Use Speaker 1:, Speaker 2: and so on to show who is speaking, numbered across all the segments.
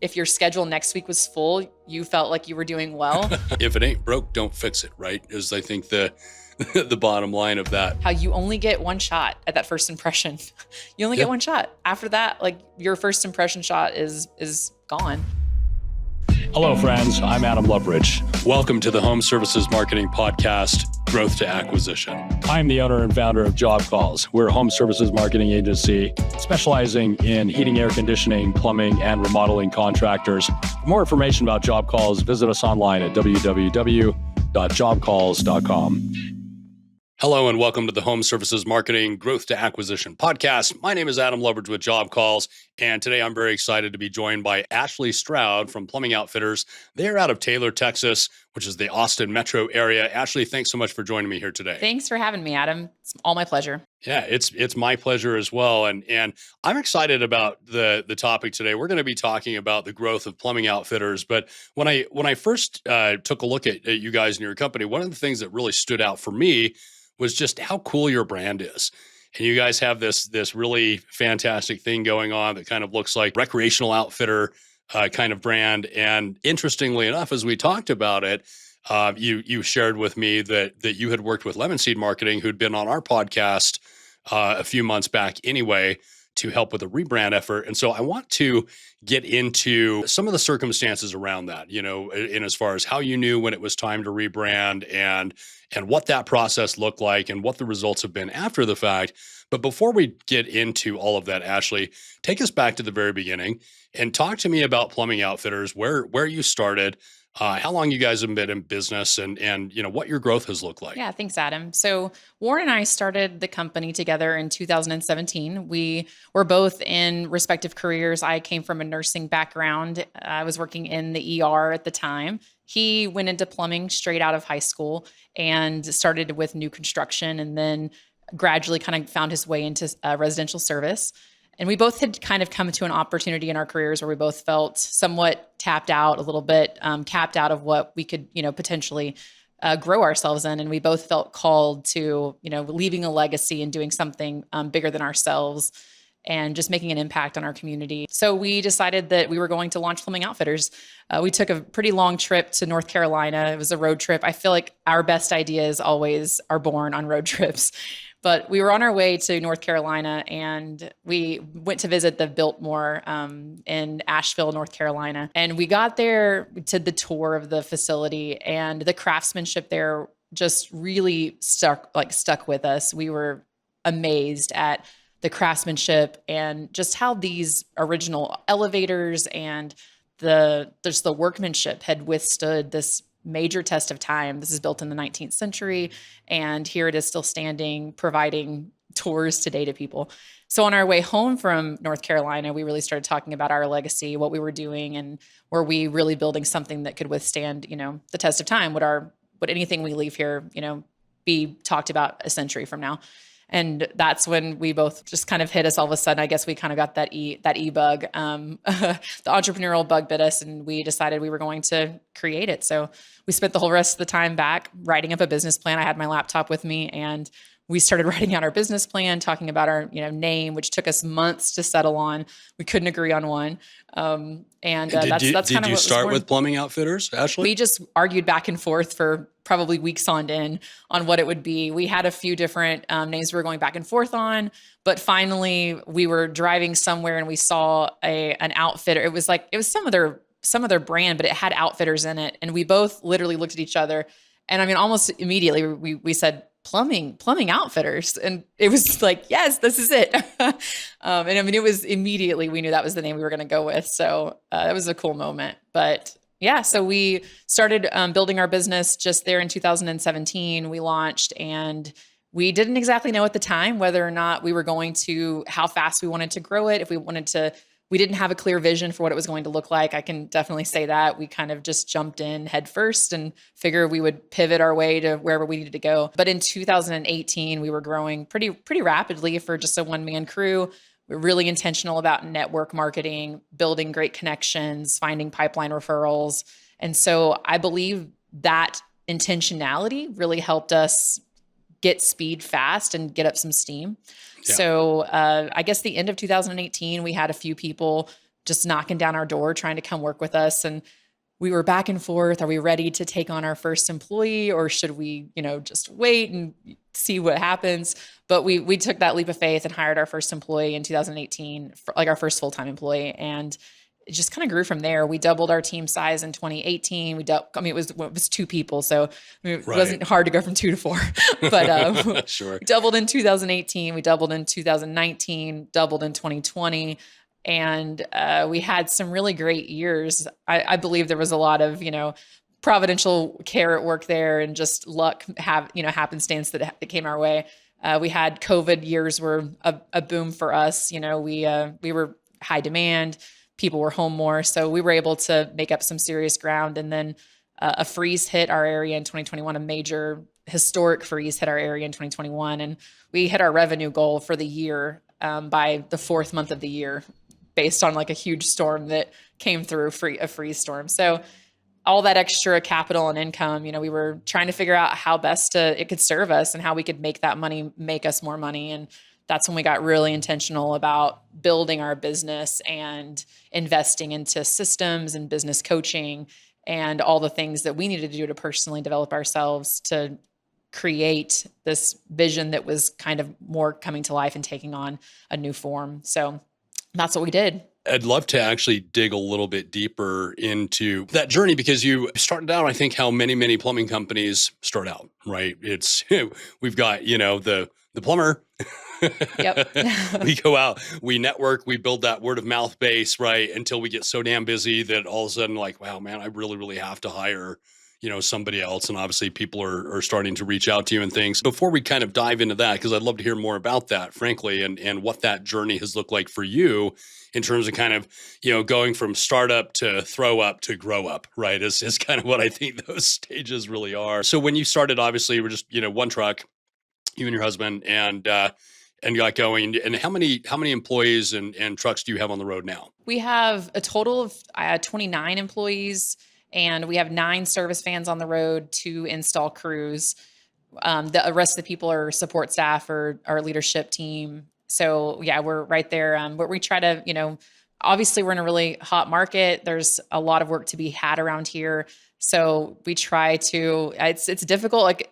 Speaker 1: if your schedule next week was full, you felt like you were doing well.
Speaker 2: If it ain't broke, don't fix it, right? Is I think the bottom line of that.
Speaker 1: How you only get one shot at that first impression. You only get one shot. After that, like your first impression shot is gone.
Speaker 3: Hello, friends. I'm Adam Loveridge.
Speaker 2: Welcome to the Home Services Marketing Podcast, Growth to Acquisition.
Speaker 3: I'm the owner and founder of Job Calls. We're a home services marketing agency specializing in heating, air conditioning, plumbing, and remodeling contractors. For more information about Job Calls, visit us online at www.jobcalls.com.
Speaker 2: Hello and welcome to the Home Services Marketing Growth to Acquisition Podcast. My name is Adam Loveridge with Job Calls, and today I'm very excited to be joined by Ashley Stroud from Plumbing Outfitters. They're out of Taylor, Texas, which is the Austin metro area. Ashley, thanks so much for joining me here today.
Speaker 1: Thanks for having me, Adam. It's all my pleasure.
Speaker 2: Yeah, it's my pleasure as well, and I'm excited about the topic today. We're going to be talking about the growth of Plumbing Outfitters, but when I first took a look at you guys and your company, one of the things that really stood out for me was just how cool your brand is. And you guys have this really fantastic thing going on that kind of looks like recreational outfitter kind of brand. And interestingly enough, as we talked about it, you shared with me that you had worked with Lemon Seed Marketing, who'd been on our podcast a few months back anyway, to help with a rebrand effort. And so I want to get into some of the circumstances around that, in as far as how you knew when it was time to rebrand and what that process looked like and what the results have been after the fact. But before we get into all of that, Ashley, take us back to the very beginning and talk to me about Plumbing Outfitters, where you started, how long you guys have been in business, and what your growth has looked like.
Speaker 1: Yeah, thanks, Adam. So Warren and I started the company together in 2017. We were both in respective careers. I came from a nursing background. I was working in the ER at the time. He went into plumbing straight out of high school and started with new construction, and then gradually kind of found his way into residential service. And we both had kind of come to an opportunity in our careers where we both felt somewhat tapped out, a little bit capped out of what we could, potentially grow ourselves in. And we both felt called to, leaving a legacy and doing something bigger than ourselves and just making an impact on our community. So we decided that we were going to launch Plumbing Outfitters. We took a pretty long trip to North Carolina. It was a road trip. I feel like our best ideas always are born on road trips. But we were on our way to North Carolina, and we went to visit the Biltmore in Asheville, North Carolina. And we got there to the tour of the facility, and the craftsmanship there just really stuck with us. We were amazed at the craftsmanship and just how these original elevators and the workmanship had withstood this major test of time. This is built in the 19th century, and here it is still standing, providing tours today to people. So on our way home from North Carolina, we really started talking about our legacy, what we were doing, and were we really building something that could withstand, the test of time? Would anything we leave here, be talked about a century from now? And that's when we both just kind of hit us all of a sudden. I guess we kind of got that e-bug. The entrepreneurial bug bit us, and we decided we were going to create it. So we spent the whole rest of the time back writing up a business plan. I had my laptop with me, and we started writing out our business plan, talking about our name, which took us months to settle on. We couldn't agree on one. That's kind of what was born.
Speaker 2: Did you start with Plumbing Outfitters, Ashley?
Speaker 1: We just argued back and forth for probably weeks on end on what it would be. We had a few different names we were going back and forth on, but finally we were driving somewhere and we saw an outfitter. It was some of their brand, but it had Outfitters in it. And we both literally looked at each other, and I mean, almost immediately we said, Plumbing Outfitters. And it was like, yes, this is it. And I mean, it was immediately, we knew that was the name we were going to go with. So it was a cool moment. But yeah, so we started building our business just there in 2017. We launched, and we didn't exactly know at the time whether or not we were going to, how fast we wanted to grow it. We didn't have a clear vision for what it was going to look like. I can definitely say that. We kind of just jumped in head first and figured we would pivot our way to wherever we needed to go. But in 2018, we were growing pretty rapidly for just a one-man crew. We were really intentional about network marketing, building great connections, finding pipeline referrals. And so I believe that intentionality really helped us get speed fast and get up some steam. Yeah. So I guess the end of 2018, we had a few people just knocking down our door, trying to come work with us. And we were back and forth. Are we ready to take on our first employee, or should we, just wait and see what happens? But we took that leap of faith and hired our first employee in 2018, like our first full-time employee. And it just kind of grew from there. We doubled our team size in 2018. It was 2 people. So it wasn't hard to go from 2 to 4, but
Speaker 2: sure.
Speaker 1: We doubled in 2018. We doubled in 2019, doubled in 2020. And we had some really great years. I believe there was a lot of, providential care at work there, and just luck, happenstance that came our way. We had COVID years were a boom for us. We were high demand. People were home more. So we were able to make up some serious ground. And then a freeze hit our area in 2021, a major historic freeze hit our area in 2021. And we hit our revenue goal for the year by the 4th month of the year, based on like a huge storm that came through, a freeze storm. So all that extra capital and income, we were trying to figure out how best it could serve us and how we could make that money, make us more money. And that's when we got really intentional about building our business and investing into systems and business coaching and all the things that we needed to do to personally develop ourselves to create this vision that was kind of more coming to life and taking on a new form. So that's what we did.
Speaker 2: I'd love to actually dig a little bit deeper into that journey, because you started out, I think, how many plumbing companies start out, right? It's, we've got, the plumber.
Speaker 1: Yep.
Speaker 2: We go out, we network, we build that word of mouth base, right? Until we get so damn busy that all of a sudden, like, wow, man, I really, really have to hire, somebody else. And obviously people are starting to reach out to you and things. Before we kind of dive into that, because I'd love to hear more about that, frankly, and what that journey has looked like for you in terms of kind of, going from startup to throw up to grow up, right? Is kind of what I think those stages really are. So when you started, obviously you were just, one truck, you and your husband, and you got going. And how many employees and trucks do you have on the road now?
Speaker 1: We have a total of 29 employees, and we have 9 service vans on the road, 2 install crews. The rest of the people are support staff or our leadership team. So yeah, we're right there. But we try to, obviously we're in a really hot market. There's a lot of work to be had around here. So we try to, it's difficult, like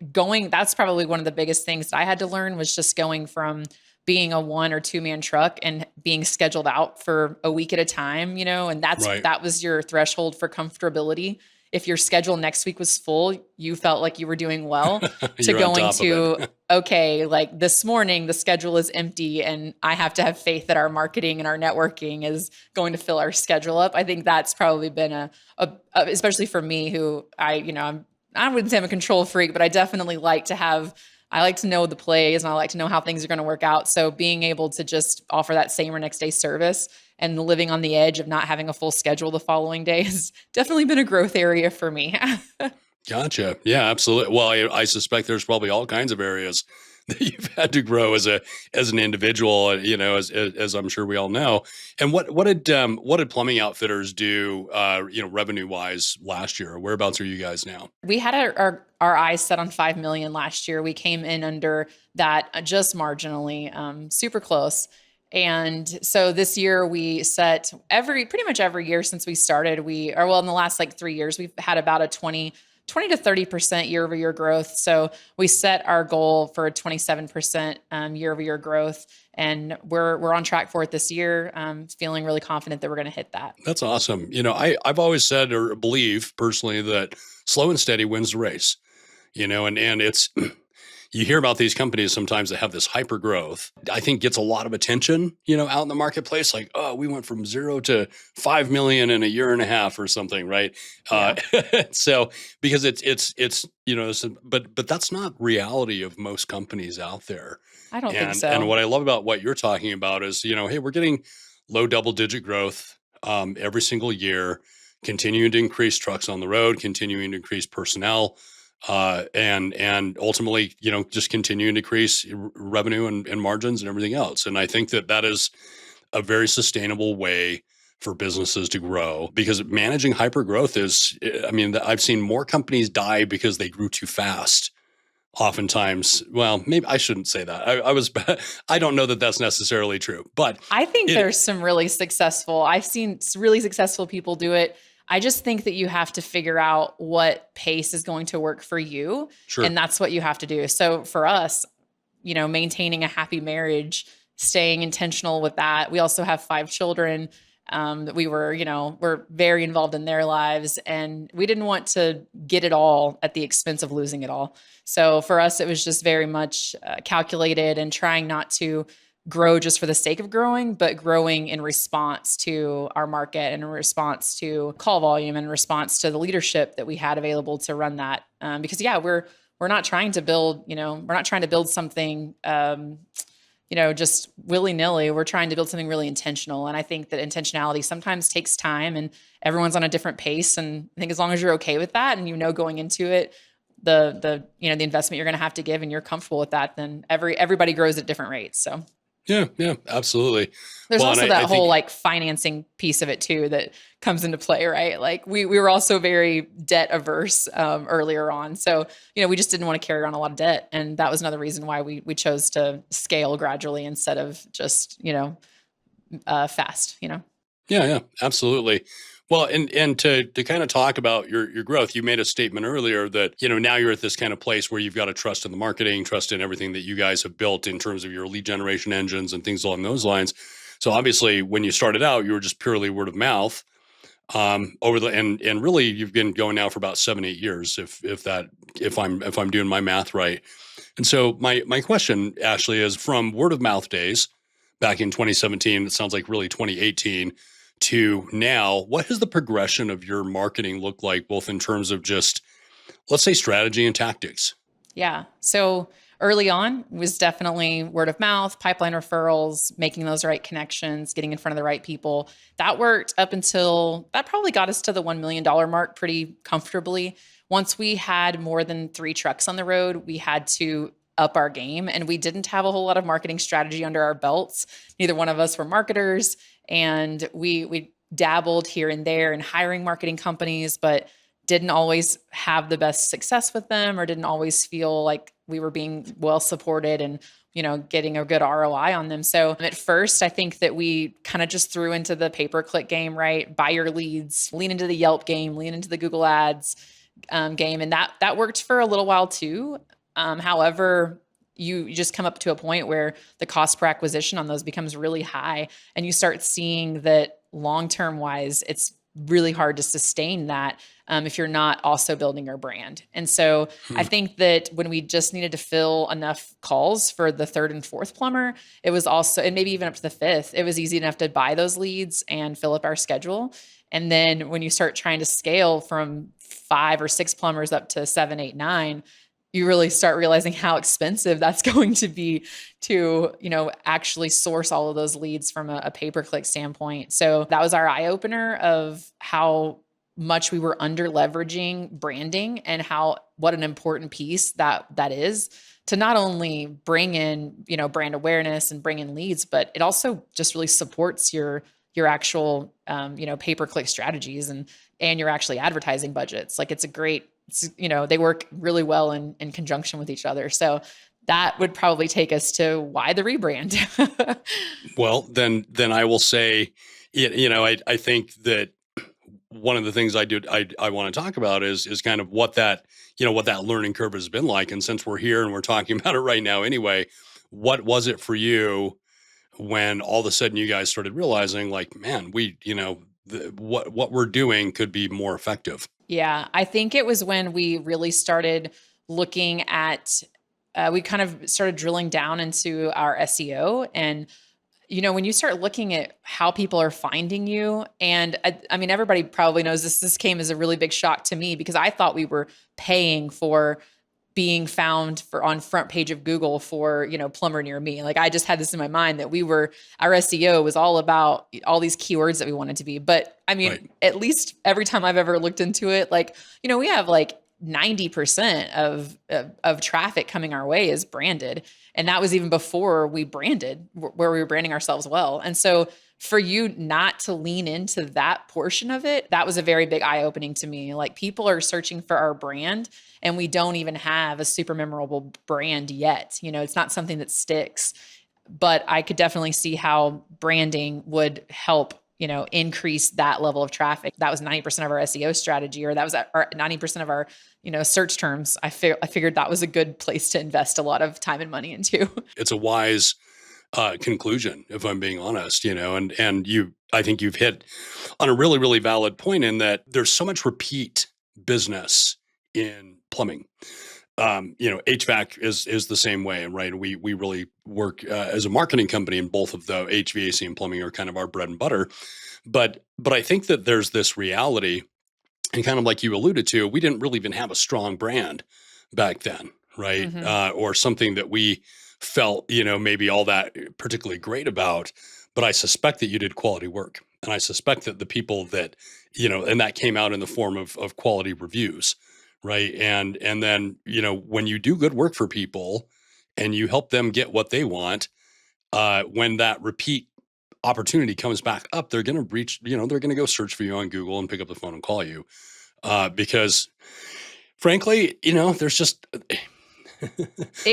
Speaker 1: that's probably one of the biggest things that I had to learn, was just going from being a 1 or 2 man truck and being scheduled out for a week at a time, and that was your threshold for comfortability. If your schedule next week was full, you felt like you were doing well, to going to, okay, like this morning, the schedule is empty and I have to have faith that our marketing and our networking is going to fill our schedule up. I think that's probably been especially for me, who I wouldn't say I'm a control freak, but I definitely I like to know the plays and I like to know how things are going to work out. So being able to just offer that same or next day service and living on the edge of not having a full schedule the following day has definitely been a growth area for me.
Speaker 2: Gotcha. Yeah, absolutely. Well, I suspect there's probably all kinds of areas that you've had to grow as an individual, as I'm sure we all know. And what did Plumbing Outfitters do, revenue wise last year? Whereabouts are you guys now?
Speaker 1: We had our eyes set on 5 million last year. We came in under that just marginally, super close. And so this year we set pretty much every year since we started, in the last 3 years, we've had about a 20 to 30% year-over-year growth. So we set our goal for a 27% year-over-year growth, and we're on track for it this year. Feeling really confident that we're going to hit that.
Speaker 2: That's awesome. I've always said or believe personally that slow and steady wins the race. And it's you hear about these companies sometimes that have this hyper growth, I think gets a lot of attention, out in the marketplace. Like, oh, we went from 0 to 5 million in a year and a half or something. Right. Yeah. So because it's, but that's not reality of most companies out there.
Speaker 1: I don't think so.
Speaker 2: And what I love about what you're talking about is, hey, we're getting low double-digit growth every single year, continuing to increase trucks on the road, continuing to increase personnel. And ultimately, just continuing to increase revenue and margins and everything else. And I think that is a very sustainable way for businesses to grow, because managing hyper growth I've seen more companies die because they grew too fast oftentimes, well, maybe I shouldn't say that. I don't know that that's necessarily true, but
Speaker 1: I think there's some really successful, I've seen really successful people do it. I just think that you have to figure out what pace is going to work for you.
Speaker 2: sure.
Speaker 1: And that's what you have to do. So for us, maintaining a happy marriage, staying intentional with that. We also have 5 children that we're very involved in their lives, and we didn't want to get it all at the expense of losing it all. So for us, it was just very much calculated and trying not to grow just for the sake of growing, but growing in response to our market and in response to call volume and in response to the leadership that we had available to run that. Because we're not trying to build, we're not trying to build something, just willy-nilly. We're trying to build something really intentional. And I think that intentionality sometimes takes time, and everyone's on a different pace. And I think as long as you're okay with that and going into it, the investment you're going to have to give and you're comfortable with that, then everybody grows at different rates. So
Speaker 2: Yeah, absolutely.
Speaker 1: there's
Speaker 2: Well,
Speaker 1: also
Speaker 2: and I
Speaker 1: that whole
Speaker 2: think,
Speaker 1: like financing piece of it too that comes into play, right? Like we were also very debt averse earlier on. So, we just didn't want to carry on a lot of debt. And that was another reason why we chose to scale gradually instead of just, fast,
Speaker 2: yeah, absolutely. Well, and to kind of talk about your growth, you made a statement earlier that, now you're at this kind of place where you've got to trust in the marketing, trust in everything that you guys have built in terms of your lead generation engines and things along those lines. So obviously, when you started out, you were just purely word of mouth. And really, you've been going now for about 7-8 years, if I'm doing my math right. And so my question, Ashley, is from word of mouth days back in 2017. It sounds like really 2018. To now, what has the progression of your marketing looked like, both in terms of just, let's say, strategy and tactics?
Speaker 1: Yeah. So early on was definitely word of mouth, pipeline referrals, making those right connections, getting in front of the right people. That worked up until that probably got us to the $1 million mark pretty comfortably. Once we had more than 3 trucks on the road, we had to up our game, and we didn't have a whole lot of marketing strategy under our belts. Neither one of us were marketers, and we dabbled here and there in hiring marketing companies, but didn't always have the best success with them, or didn't always feel like we were being well supported and getting a good ROI on them. So at first, I think that we kind of just threw into the pay-per-click game, right? Buy your leads, lean into the Yelp game, lean into the Google Ads game, and that worked for a little while too. However, you just come up to a point where the cost per acquisition on those becomes really high, and you start seeing that long-term wise, it's really hard to sustain that if you're not also building your brand. And so I think that when we just needed to fill enough calls for the 3rd and 4th plumber, it was also, and maybe even up to the 5th, it was easy enough to buy those leads and fill up our schedule. And then when you start trying to scale from 5 or 6 plumbers up to 7, 8, 9, you really start realizing how expensive that's going to be to, actually source all of those leads from a pay-per-click standpoint. So that was our eye opener of how much we were under leveraging branding and what an important piece that is to not only bring in, brand awareness and bring in leads, but it also just really supports your actual, pay-per-click strategies and your actually advertising budgets. Like they work really well in conjunction with each other. So that would probably take us to why the rebrand.
Speaker 2: Well, then I will say, I think that one of the things I want to talk about is kind of what that learning curve has been like. And since we're here and we're talking about it right now anyway, what was it for you when all of a sudden you guys started realizing, like, man, what we're doing could be more effective?
Speaker 1: Yeah, I think it was when we really started looking at, we kind of started drilling down into our SEO. And, when you start looking at how people are finding you, and I mean, everybody probably knows this came as a really big shock to me because I thought we were paying for being found on front page of Google for, plumber near me. Like I just had this in my mind that our SEO was all about all these keywords that we wanted to be. But I mean,
Speaker 2: Right.
Speaker 1: At least every time I've ever looked into it, like, we have like 90% of traffic coming our way is branded. And that was even before we branded, where we were branding ourselves well. And so for you not to lean into that portion of it, that was a very big eye-opening to me. Like, people are searching for our brand and we don't even have a super memorable brand yet. It's not something that sticks, but I could definitely see how branding would help, increase that level of traffic. That was 90% of our SEO strategy, or that was our 90% of our, search terms. I figured that was a good place to invest a lot of time and money into.
Speaker 2: It's a wise conclusion, if I'm being honest, and I think you've hit on a really, really valid point in that there's so much repeat business in plumbing. HVAC is the same way, right? We really work as a marketing company, and both of the HVAC and plumbing are kind of our bread and butter. But I think that there's this reality, and kind of like you alluded to, we didn't really even have a strong brand back then, right? Or something that we felt, maybe all that particularly great about. But I suspect that you did quality work, and I suspect that the people that, and that came out in the form of quality reviews, right? And then, when you do good work for people and you help them get what they want, when that repeat opportunity comes back up, they're going to reach, they're going to go search for you on Google and pick up the phone and call you. Because frankly, there's just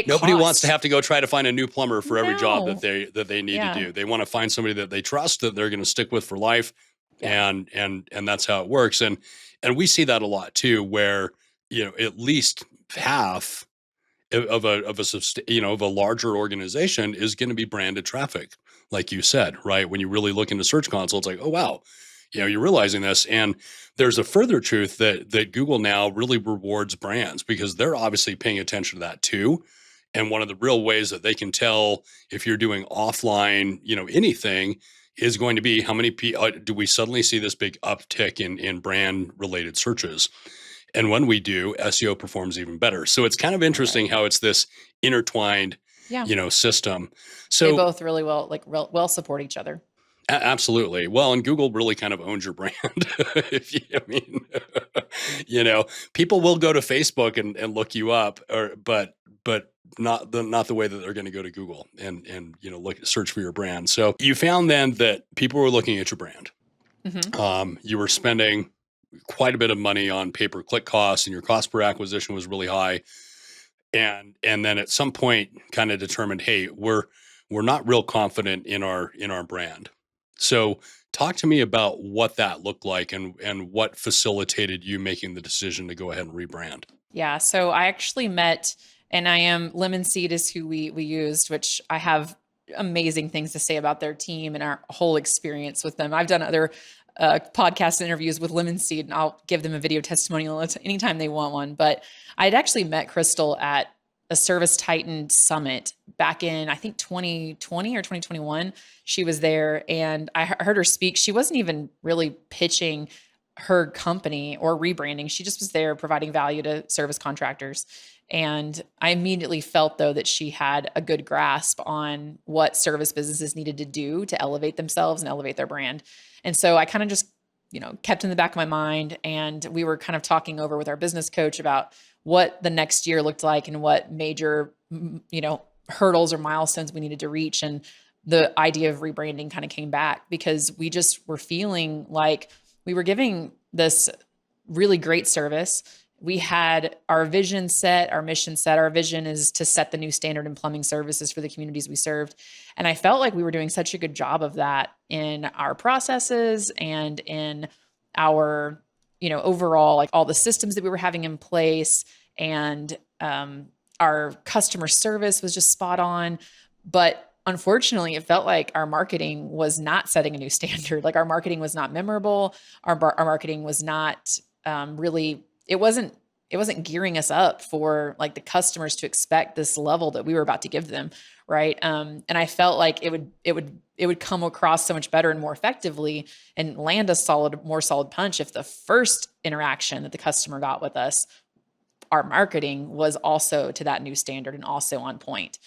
Speaker 2: nobody wants to have to go try to find a new plumber for every job that they need to do. They want to find somebody that they trust, that they're going to stick with for life. And that's how it works. And we see that a lot too, where, at least half of a larger organization is going to be branded traffic, like you said, right? When you really look into Search Console, it's like, oh, wow, you're realizing this. And there's a further truth that Google now really rewards brands, because they're obviously paying attention to that too. And one of the real ways that they can tell if you're doing offline, anything, is going to be how many people do we suddenly see this big uptick in brand related searches. And when we do, SEO performs even better. So it's kind of interesting how it's this intertwined, system. So
Speaker 1: they both really well support each other.
Speaker 2: Absolutely. Well, and Google really kind of owns your brand. People will go to Facebook and look you up, but not the way that they're going to go to Google and search for your brand. So you found then that people were looking at your brand. You were spending quite a bit of money on pay-per-click costs, and your cost per acquisition was really high. And then at some point kind of determined, hey, we're not real confident in our brand. So talk to me about what that looked like and what facilitated you making the decision to go ahead and rebrand.
Speaker 1: Yeah. So I actually met, and Lemon Seed is who we used, which I have amazing things to say about their team and our whole experience with them. I've done other podcast interviews with Lemon Seed, and I'll give them a video testimonial anytime they want one. But I'd actually met Crystal at a Service Titan Summit back in, I think 2020 or 2021. She was there, and I heard her speak. She wasn't even really pitching her company or rebranding. She just was there providing value to service contractors. And I immediately felt, though, that she had a good grasp on what service businesses needed to do to elevate themselves and elevate their brand. And so I kind of just, kept in the back of my mind, and we were kind of talking over with our business coach about what the next year looked like and what major, hurdles or milestones we needed to reach. And the idea of rebranding kind of came back, because we just were feeling like we were giving this really great service. We had our vision set, our mission set. Our vision is to set the new standard in plumbing services for the communities we served. And I felt like we were doing such a good job of that in our processes and in our, overall, like all the systems that we were having in place, and our customer service was just spot on. But unfortunately, it felt like our marketing was not setting a new standard. Like, our marketing was not memorable. Our marketing was not really, it wasn't gearing us up for like the customers to expect this level that we were about to give them. Right. And I felt like it would come across so much better and more effectively and land a more solid punch if the first interaction that the customer got with us, our marketing was also to that new standard and also on point.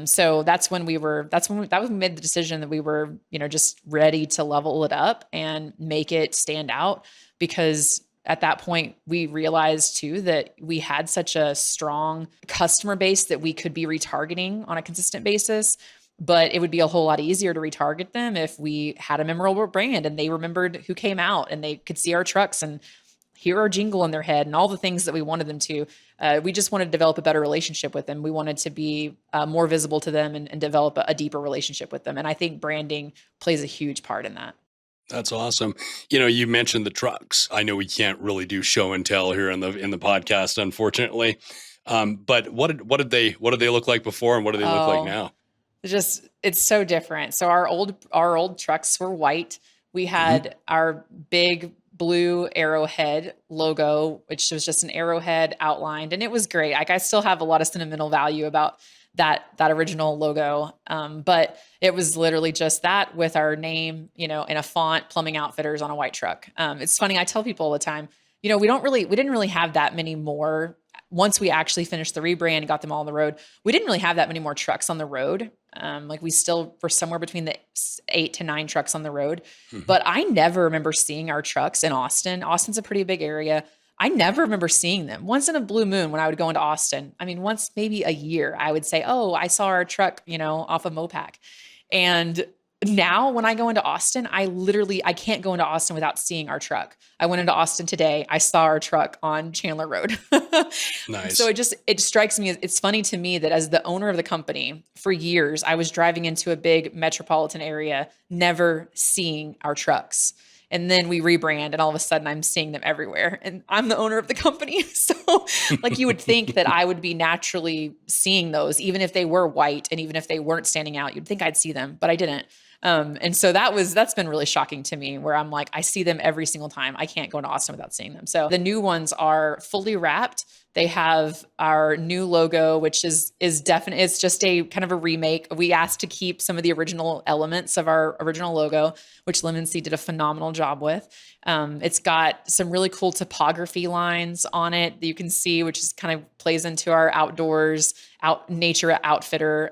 Speaker 1: So that was when we made the decision that we were, just ready to level it up and make it stand out, because at that point we realized too that we had such a strong customer base that we could be retargeting on a consistent basis. But it would be a whole lot easier to retarget them if we had a memorable brand and they remembered who came out and they could see our trucks and hear our jingle in their head and all the things that we wanted them to. We just wanted to develop a better relationship with them. We wanted to be more visible to them and develop a deeper relationship with them. And I think branding plays a huge part in that.
Speaker 2: That's awesome. You mentioned the trucks. I know we can't really do show and tell here in the podcast, unfortunately. But what did they look like before, and what do they look like now?
Speaker 1: It's so different. So our old trucks were white. We had our big blue arrowhead logo, which was just an arrowhead outlined, and it was great. Like I still have a lot of sentimental value about that original logo. But it was literally just that with our name, in a font, Plumbing Outfitters, on a white truck. It's funny. I tell people all the time, we didn't really have that many more. Once we actually finished the rebrand and got them all on the road, we didn't really have that many more trucks on the road. We still were somewhere between the 8 to 9 trucks on the road. But I never remember seeing our trucks in Austin. Austin's a pretty big area. I never remember seeing them. Once in a blue moon when I would go into Austin. I mean, once maybe a year, I would say, oh, I saw our truck, off of Mopac. And now when I go into Austin, I can't go into Austin without seeing our truck. I went into Austin today. I saw our truck on Chandler Road.
Speaker 2: Nice.
Speaker 1: So it strikes me. It's funny to me that as the owner of the company for years, I was driving into a big metropolitan area, never seeing our trucks. And then we rebrand and all of a sudden I'm seeing them everywhere and I'm the owner of the company. So like you would think that I would be naturally seeing those, even if they were white and even if they weren't standing out, you'd think I'd see them, but I didn't. And so that's been really shocking to me where I'm like, I see them every single time. I can't go into Austin without seeing them. So the new ones are fully wrapped. They have our new logo, which is definite. It's just a kind of a remake. We asked to keep some of the original elements of our original logo, which Lemon Seed did a phenomenal job with. It's got some really cool topography lines on it that you can see, which is kind of plays into our nature outfitter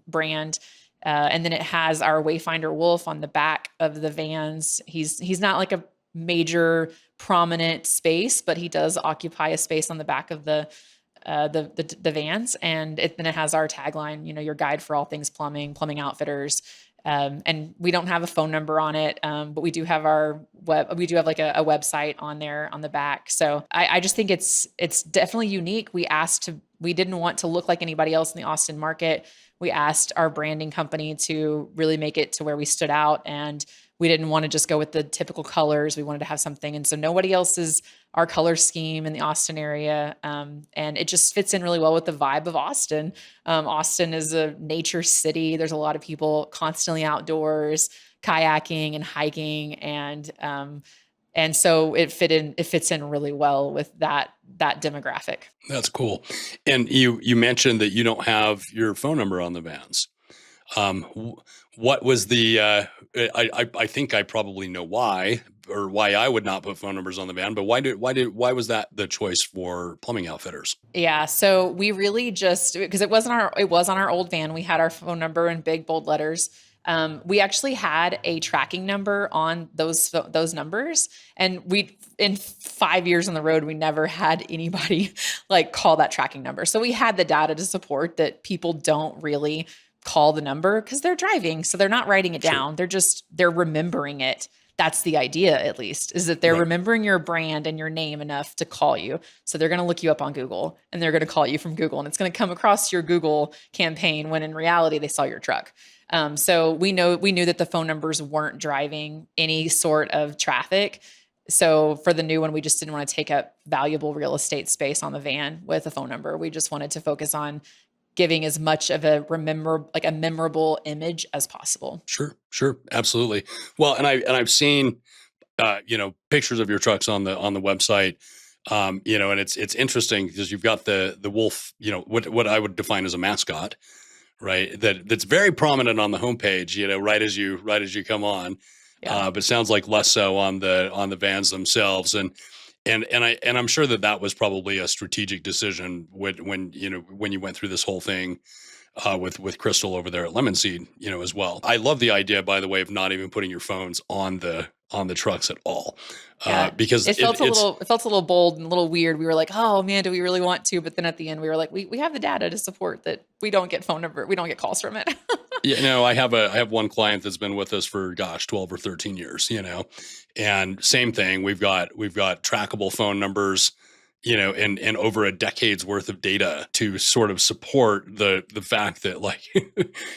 Speaker 1: brand. And then it has our Wayfinder wolf on the back of the vans. He's not like a major prominent space, but he does occupy a space on the back of the vans. And then it has our tagline, your guide for all things plumbing Outfitters. And we don't have a phone number on it, but we do have we do have like a website on there on the back. So I just think it's definitely unique. We didn't want to look like anybody else in the Austin market. We asked our branding company to really make it to where we stood out, and we didn't want to just go with the typical colors. We wanted to have something. And so nobody else is our color scheme in the Austin area. And it just fits in really well with the vibe of Austin. Austin is a nature city. There's a lot of people constantly outdoors, kayaking and hiking. And so it fits in really well with that demographic.
Speaker 2: That's cool. And you mentioned that you don't have your phone number on the vans. What was the, I think I probably know why I would not put phone numbers on the van, but why was that the choice for Plumbing Outfitters?
Speaker 1: Yeah. So we really because it was on our old van. We had our phone number in big bold letters. We actually had a tracking number on those numbers, and in 5 years on the road, we never had anybody like call that tracking number. So we had the data to support that people don't really call the number because they're driving. So they're not writing it down. They're remembering it. That's the idea, at least, is that they're remembering your brand and your name enough to call you. So they're going to look you up on Google and they're going to call you from Google, and it's going to come across your Google campaign when in reality they saw your truck. So we knew that the phone numbers weren't driving any sort of traffic. So for the new one, we just didn't want to take up valuable real estate space on the van with a phone number. We just wanted to focus on giving as much of a memorable image as possible.
Speaker 2: Sure. Absolutely. Well, and I've seen, pictures of your trucks on the website, and it's interesting because you've got the wolf, what I would define as a mascot, right? That's very prominent on the homepage, right as you come on, but sounds like less so on the vans themselves. And I'm sure that was probably a strategic decision when you went through this whole thing with Crystal over there at Lemon Seed, as well. I love the idea, by the way, of not even putting your phones on the on the trucks at all.
Speaker 1: Yeah.
Speaker 2: Because
Speaker 1: It felt it felt a little bold and a little weird. We were like, oh man, do we really want to? But then at the end we were like, we have the data to support that we don't get we don't get calls from it.
Speaker 2: I have one client that's been with us for 12 or 13 years, and same thing. We've got trackable phone numbers, and over a decade's worth of data to sort of support the fact that, like,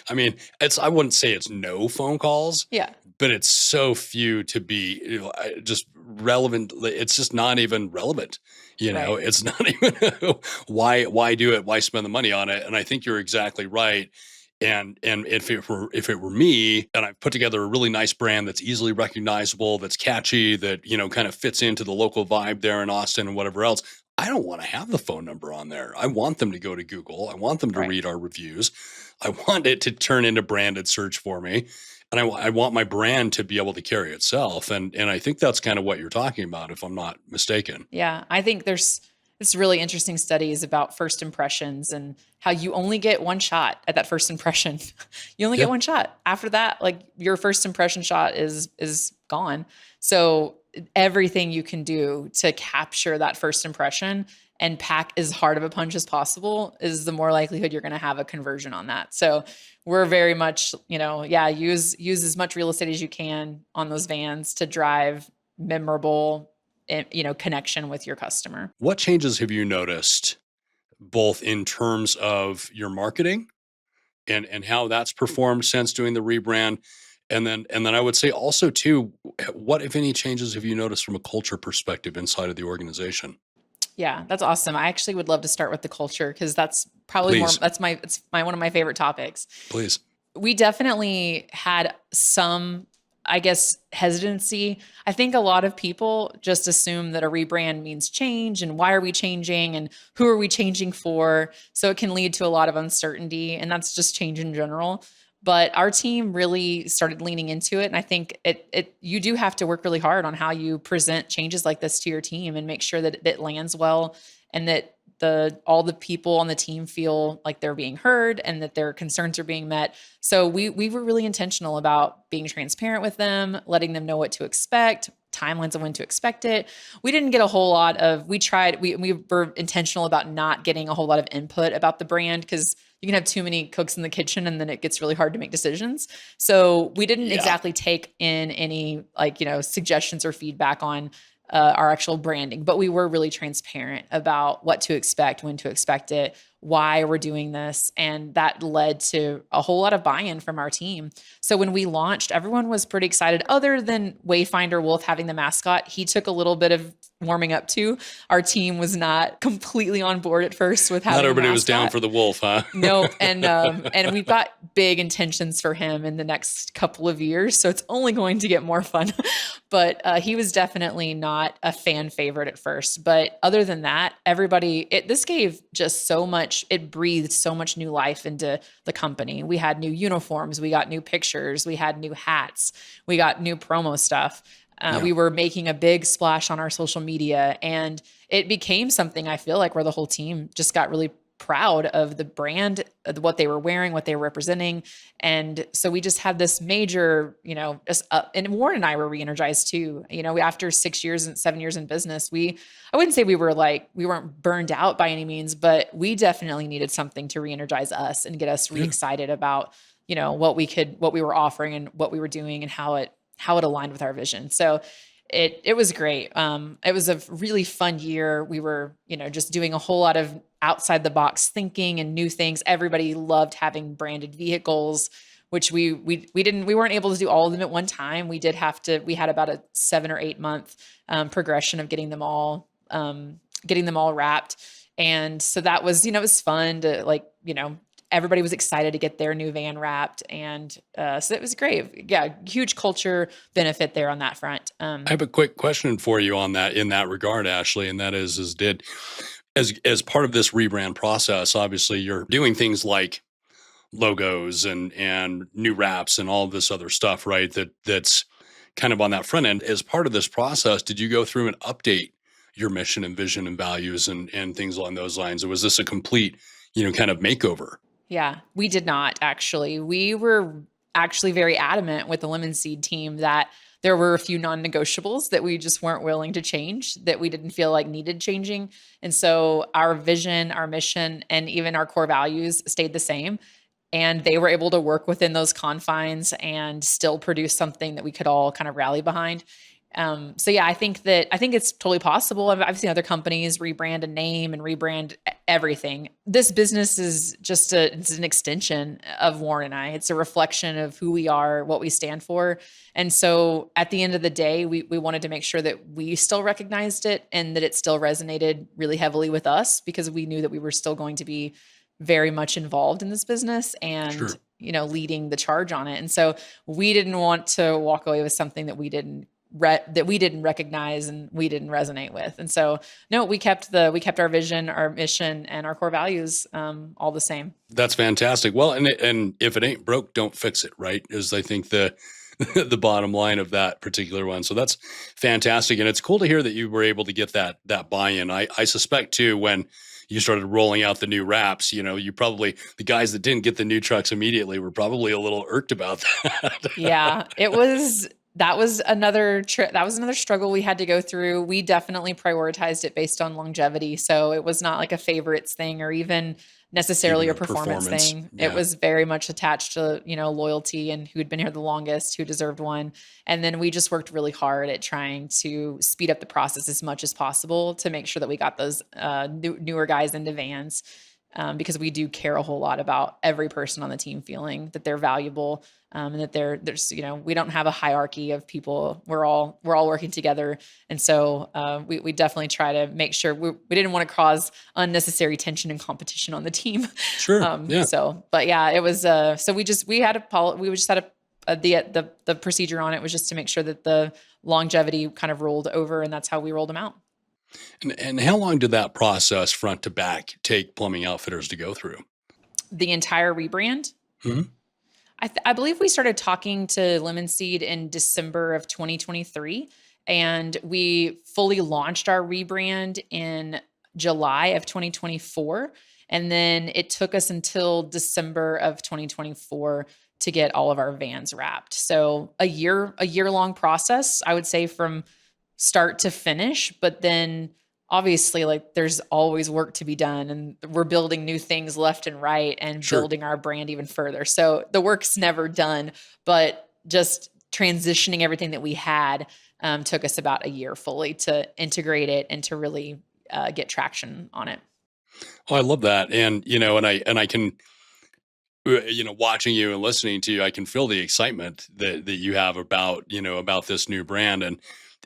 Speaker 2: I mean, I wouldn't say it's no phone calls,
Speaker 1: Yeah.
Speaker 2: but it's so few to be just relevant. It's just not even relevant.
Speaker 1: Right.
Speaker 2: It's not even why do it? Why spend the money on it? And I think you're exactly right. And if it were me, and I've put together a really nice brand that's easily recognizable, that's catchy, that kind of fits into the local vibe there in Austin and whatever else, I don't want to have the phone number on there. I want them to go to Google. I want them to read our reviews. I want it to turn into branded search for me, and I want my brand to be able to carry itself. And I think that's kind of what you're talking about, if I'm not mistaken.
Speaker 1: Yeah, I think there's this really interesting studies about first impressions and how you only get one shot at that first impression. You only get one shot. After that, like, your first impression shot is gone. So everything you can do to capture that first impression and pack as hard of a punch as possible is the more likelihood you're going to have a conversion on that. So we're very much, use as much real estate as you can on those vans to drive memorable, connection with your customer.
Speaker 2: What changes have you noticed, both in terms of your marketing and how that's performed since doing the rebrand? And then I would say also too, what, if any, changes have you noticed from a culture perspective inside of the organization?
Speaker 1: Yeah, that's awesome. I actually would love to start with the culture, because that's probably
Speaker 2: Please.
Speaker 1: it's one of my favorite topics.
Speaker 2: Please.
Speaker 1: We definitely had some, I guess, hesitancy. I think a lot of people just assume that a rebrand means change, and why are we changing, and who are we changing for? So it can lead to a lot of uncertainty, and that's just change in general. But our team really started leaning into it. And I think you do have to work really hard on how you present changes like this to your team and make sure that it lands well, and that all the people on the team feel like they're being heard and that their concerns are being met. So we were really intentional about being transparent with them, letting them know what to expect, timelines of when to expect it. We didn't get a whole lot of, we were intentional about not getting a whole lot of input about the brand, because you can have too many cooks in the kitchen and then it gets really hard to make decisions. So we didn't exactly take in any suggestions or feedback on our actual branding, but we were really transparent about what to expect, when to expect it, why we're doing this. And that led to a whole lot of buy-in from our team. So when we launched, everyone was pretty excited. Other than Wayfinder Wolf having the mascot, he took a little bit of warming up to. Our team was not completely on board at first with having
Speaker 2: Not everybody
Speaker 1: a
Speaker 2: was down
Speaker 1: mascot.
Speaker 2: for the wolf, huh?
Speaker 1: No, and we've got big intentions for him in the next couple of years, so it's only going to get more fun. But he was definitely not a fan favorite at first. But other than that, this gave just so much. It breathed so much new life into the company. We had new uniforms, we got new pictures, we had new hats, we got new promo stuff. We were making a big splash on our social media, and it became something, I feel like, where the whole team just got really proud of the brand, what they were wearing, what they were representing. And so we just had this major, and Warren and I were re-energized too. After 7 years in business, I wouldn't say we weren't burned out by any means, but we definitely needed something to re-energize us and get us re-excited about, what we were offering and what we were doing and how it aligned with our vision. So it was great. It was a really fun year. We were, just doing a whole lot of outside the box thinking and new things. Everybody loved having branded vehicles, which we weren't able to do all of them at one time. We had about a 7 or 8 month progression of getting them all wrapped. And so that was, it was fun to everybody was excited to get their new van wrapped. And so it was great. Yeah. Huge culture benefit there on that front.
Speaker 2: I have a quick question for you on that, in that regard, Ashley. And that is as part of this rebrand process, obviously you're doing things like logos and new wraps and all of this other stuff, right? That's kind of on that front end. As part of this process, did you go through and update your mission and vision and values and things along those lines? Or was this a complete, kind of makeover?
Speaker 1: Yeah, we did not actually. We were actually very adamant with the Lemon Seed team that there were a few non-negotiables that we just weren't willing to change, that we didn't feel like needed changing. And so our vision, our mission, and even our core values stayed the same. And they were able to work within those confines and still produce something that we could all kind of rally behind. So yeah, I think it's totally possible. I've seen other companies rebrand a name and rebrand everything. This business is just it's an extension of Warren and I. It's a reflection of who we are, what we stand for. And so at the end of the day, we wanted to make sure that we still recognized it and that it still resonated really heavily with us, because we knew that we were still going to be very much involved in this business and,
Speaker 2: Sure.
Speaker 1: leading the charge on it. And so we didn't want to walk away with something that we didn't recognize and we didn't resonate with. And so, no, we kept our vision, our mission, and our core values all the same.
Speaker 2: That's fantastic. Well, and if it ain't broke, don't fix it, right? Is I think the the bottom line of that particular one. So that's fantastic. And it's cool to hear that you were able to get that buy-in. I suspect too, when you started rolling out the new wraps, you probably, the guys that didn't get the new trucks immediately were probably a little irked about that.
Speaker 1: Yeah, that was another struggle we had to go through. We definitely prioritized it based on longevity. So it was not like a favorites thing or even necessarily
Speaker 2: Even
Speaker 1: a performance thing.
Speaker 2: Yeah.
Speaker 1: It was very much attached to, loyalty and who'd been here the longest, who deserved one. And then we just worked really hard at trying to speed up the process as much as possible to make sure that we got those newer guys into vans. Because we do care a whole lot about every person on the team feeling that they're valuable, and that there's, we don't have a hierarchy of people. We're all working together. And so we definitely try to make sure we didn't want to cause unnecessary tension and competition on the team.
Speaker 2: Sure. Yeah.
Speaker 1: So, but yeah, it was, so we just had the procedure on it was just to make sure that the longevity kind of rolled over, and that's how we rolled them out.
Speaker 2: And how long did that process front to back take Plumbing Outfitters to go through?
Speaker 1: The entire rebrand?
Speaker 2: Mm-hmm.
Speaker 1: I believe we started talking to Lemon Seed in December of 2023, and we fully launched our rebrand in July of 2024. And then it took us until December of 2024 to get all of our vans wrapped. So a year long process, I would say, from start to finish. But then obviously, like, there's always work to be done, and we're building new things left and right and
Speaker 2: Sure.
Speaker 1: building our brand even further. So the work's never done, but just transitioning everything that we had took us about a year fully to integrate it and to really get traction on it.
Speaker 2: Oh, I love that. And, and I can, watching you and listening to you, I can feel the excitement that you have about this new brand.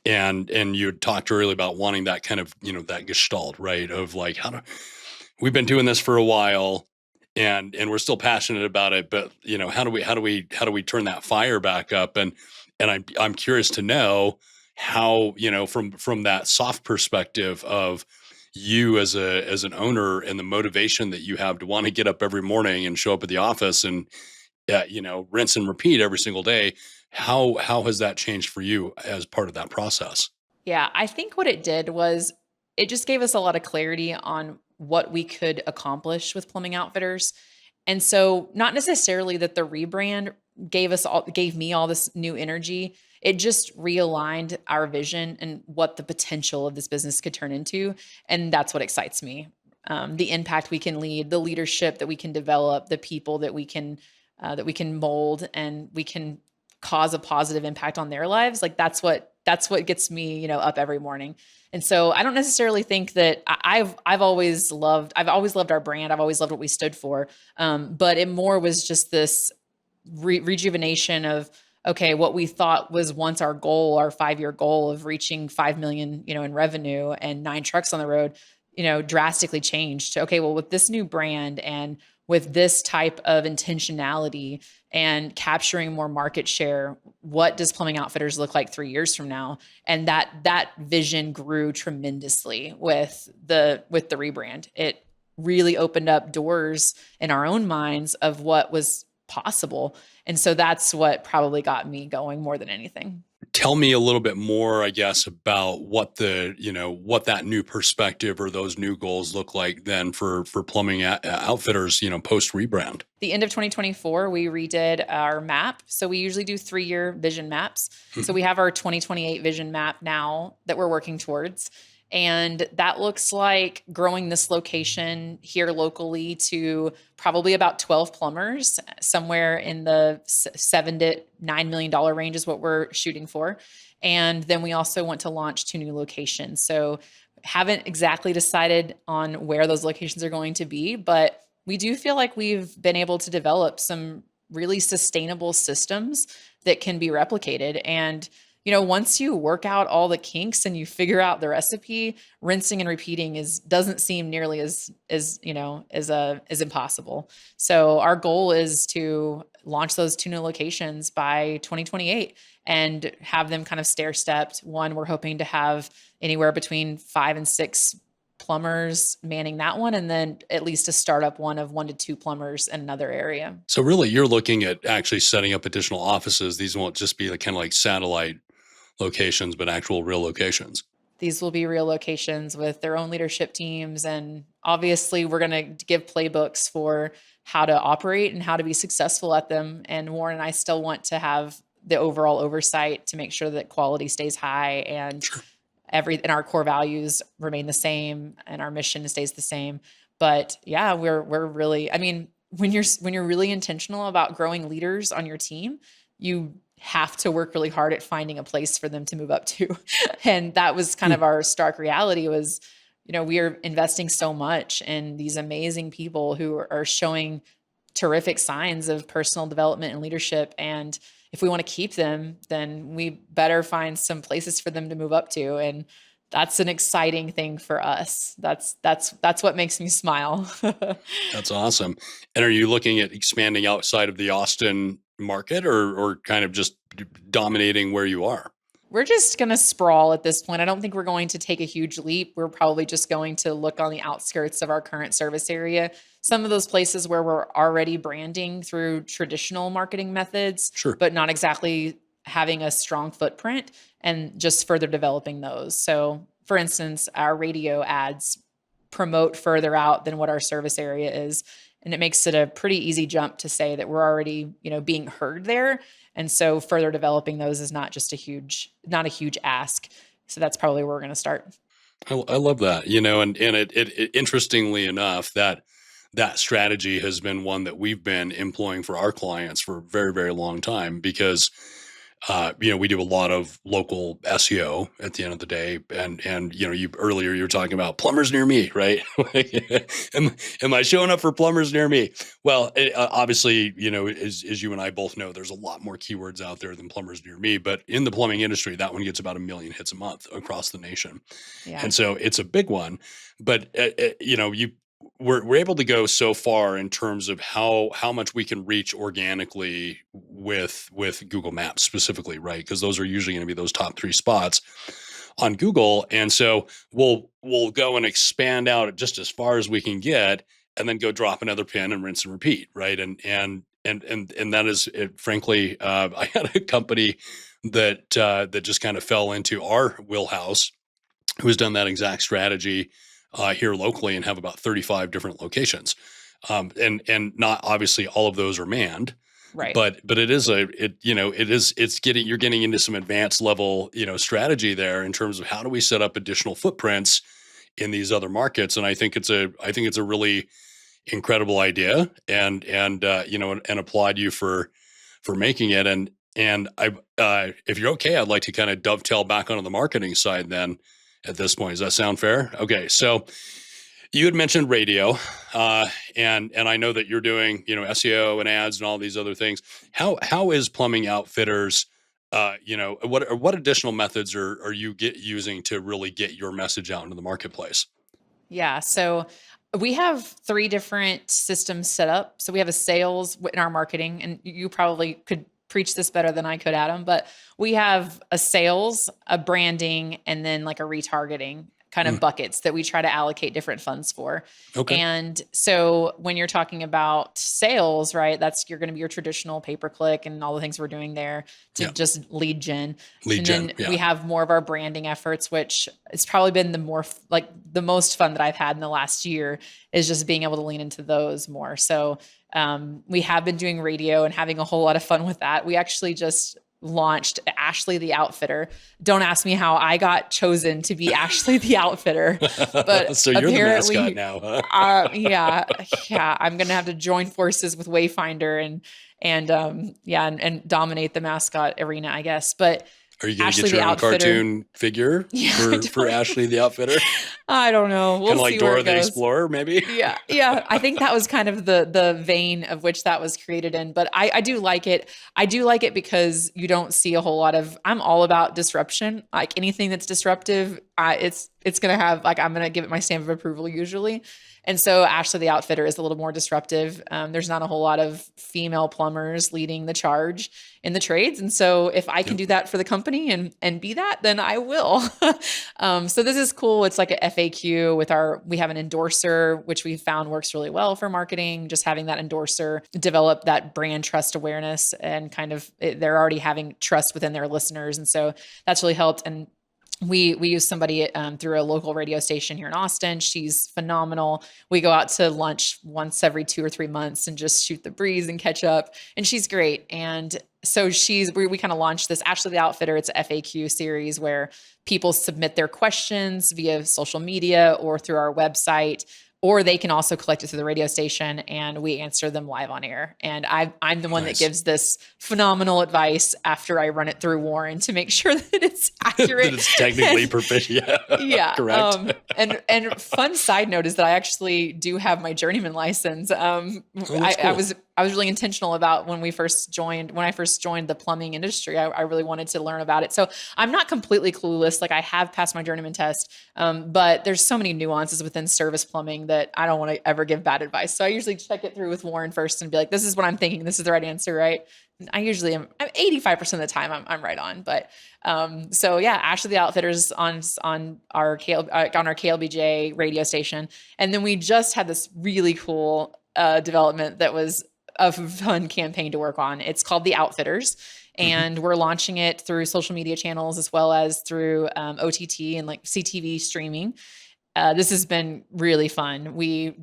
Speaker 2: And you had talked earlier about wanting that kind of, that gestalt, right? Of like, we've been doing this for a while and we're still passionate about it, but how do we turn that fire back up? And I'm curious to know how, from that soft perspective of you as an owner and the motivation that you have to want to get up every morning and show up at the office and, rinse and repeat every single day. How has that changed for you as part of that process?
Speaker 1: Yeah, I think what it did was it just gave us a lot of clarity on what we could accomplish with Plumbing Outfitters. And so not necessarily that the rebrand gave me all this new energy. It just realigned our vision and what the potential of this business could turn into. And that's what excites me. The impact we can lead, the leadership that we can develop, the people that we can mold, and we can cause a positive impact on their lives. Like that's what gets me, up every morning. And so I don't necessarily think that I've always loved our brand. I've always loved what we stood for. But it more was just this rejuvenation of, okay, what we thought was once our goal, our 5-year goal of reaching 5 million, in revenue and 9 trucks on the road, drastically changed to, okay, well, with this new brand and with this type of intentionality and capturing more market share, what does Plumbing Outfitters look like 3 years from now? And that vision grew tremendously with the rebrand. It really opened up doors in our own minds of what was possible. And so that's what probably got me going more than anything.
Speaker 2: tell me a little bit more, I guess, about what what that new perspective or those new goals look like then for plumbing outfitters, post rebrand.
Speaker 1: The end of 2024, we redid our map. So we usually do 3-year vision maps. So we have our 2028 vision map now that we're working towards. And that looks like growing this location here locally to probably about 12 plumbers, somewhere in the $7 to $9 million range is what we're shooting for. And then we also want to launch 2 new locations. So haven't exactly decided on where those locations are going to be, but we do feel like we've been able to develop some really sustainable systems that can be replicated. And once you work out all the kinks and you figure out the recipe, rinsing and repeating doesn't seem nearly as impossible. So our goal is to launch those 2 new locations by 2028 and have them kind of stair-stepped. One, we're hoping to have anywhere between 5 and 6 plumbers manning that one, and then at least a startup one of 1 to 2 plumbers in another area.
Speaker 2: So really, you're looking at actually setting up additional offices. These won't just be kind of like satellite locations, but actual real locations.
Speaker 1: These will be real locations with their own leadership teams. And obviously, we're going to give playbooks for how to operate and how to be successful at them. And Warren and I still want to have the overall oversight to make sure that quality stays high and and our core values remain the same and our mission stays the same. But yeah, we're really, when you're really intentional about growing leaders on your team, you have to work really hard at finding a place for them to move up to. And that was kind of our stark reality was, we are investing so much in these amazing people who are showing terrific signs of personal development and leadership. And if we want to keep them, then we better find some places for them to move up to. And that's an exciting thing for us. That's what makes me smile.
Speaker 2: That's awesome. And are you looking at expanding outside of the Austin market or kind of just dominating where you are?
Speaker 1: We're just going to sprawl at this point. I don't think we're going to take a huge leap. We're probably just going to look on the outskirts of our current service area. Some of those places where we're already branding through traditional marketing methods, but not exactly having a strong footprint, and just further developing those. So for instance, our radio ads promote further out than what our service area is. And it makes it a pretty easy jump to say that we're already, being heard there. And so further developing those is not a huge ask. So that's probably where we're going to start.
Speaker 2: I love that, and it interestingly enough, that strategy has been one that we've been employing for our clients for a very, very long time because we do a lot of local SEO at the end of the day. And you earlier you were talking about plumbers near me, right? am I showing up for plumbers near me? Well, obviously, as you and I both know, there's a lot more keywords out there than plumbers near me. But in the plumbing industry, that one gets about 1 million hits a month across the nation. Yeah. And so it's a big one. But, we're able to go so far in terms of how much we can reach organically with Google Maps specifically, right? Because those are usually going to be those top 3 spots on Google. And so we'll go and expand out just as far as we can get and then go drop another pin and rinse and repeat, right? And that is frankly, I had a company that just kind of fell into our wheelhouse who's done that exact strategy here locally and have about 35 different locations. And not obviously all of those are manned, right? But you're getting into some advanced level, strategy there in terms of how do we set up additional footprints in these other markets. And I think it's a really incredible idea and applaud you for making it. And I, if you're okay, I'd like to kind of dovetail back onto the marketing side then. At this point, does that sound fair? Okay, so you had mentioned radio, and I know that you're doing SEO and ads and all these other things. How is Plumbing Outfitters? What additional methods are you using to really get your message out into the marketplace?
Speaker 1: Yeah, so we have 3 different systems set up. So we have a sales in our marketing, and you probably could preach this better than I could, Adam, but we have a sales, a branding, and then like a retargeting kind of buckets that we try to allocate different funds for.
Speaker 2: Okay.
Speaker 1: And so when you're talking about sales, right, you're going to be your traditional pay-per-click and all the things we're doing there to just lead gen. And then we have more of our branding efforts, which it's probably been the most fun that I've had in the last year, is just being able to lean into those more. So we have been doing radio and having a whole lot of fun with that. We actually just launched Ashley the Outfitter. Don't ask me how I got chosen to be Ashley the Outfitter, but
Speaker 2: so you're the mascot now, huh?
Speaker 1: Yeah, I'm gonna have to join forces with Wayfinder and dominate the mascot arena, I guess. But
Speaker 2: are you going to
Speaker 1: Ashley
Speaker 2: get your
Speaker 1: the
Speaker 2: own
Speaker 1: Outfitter
Speaker 2: cartoon figure for Ashley the Outfitter?
Speaker 1: I don't know. We'll
Speaker 2: kind of like
Speaker 1: see
Speaker 2: Dora
Speaker 1: where it
Speaker 2: the
Speaker 1: goes.
Speaker 2: Explorer, maybe?
Speaker 1: Yeah. I think that was kind of the vein of which that was created in. But I do like it. I do like it because you don't see a whole lot of. I'm all about disruption. Like anything that's disruptive, it's gonna have I'm gonna give it my stamp of approval usually. And so Ashley the Outfitter is a little more disruptive. There's not a whole lot of female plumbers leading the charge in the trades. And so if I can do that for the company and be that, then I will. So this is cool. It's like a FAQ we have an endorser, which we found works really well for marketing. Just having that endorser develop that brand trust awareness and they're already having trust within their listeners. And so that's really helped. And we use somebody through a local radio station here in Austin. She's phenomenal. We go out to lunch once every 2 or 3 months and just shoot the breeze and catch up. And she's great. And so we kind of launched this Ashley the Outfitter. It's a FAQ series where people submit their questions via social media or through our website, or they can also collect it through the radio station and we answer them live on air. And I'm the one that gives this phenomenal advice after I run it through Warren to make sure that it's accurate.
Speaker 2: That it's technically proficient.
Speaker 1: Yeah.
Speaker 2: Correct.
Speaker 1: And fun side note is that I actually do have my journeyman license.
Speaker 2: Cool.
Speaker 1: I was really intentional about when I first joined the plumbing industry, I really wanted to learn about it. So I'm not completely clueless. Like I have passed my journeyman test, but there's so many nuances within service plumbing that I don't want to ever give bad advice. So I usually check it through with Warren first and be like, this is what I'm thinking. This is the right answer, right? And I usually am 85% of the time I'm right on. But so yeah, Ashley the Outfitters on our KLBJ radio station. And then we just had this really cool development that was a fun campaign to work on. It's called The Outfitters, and we're launching it through social media channels as well as through OTT and like CTV streaming. This has been really fun. We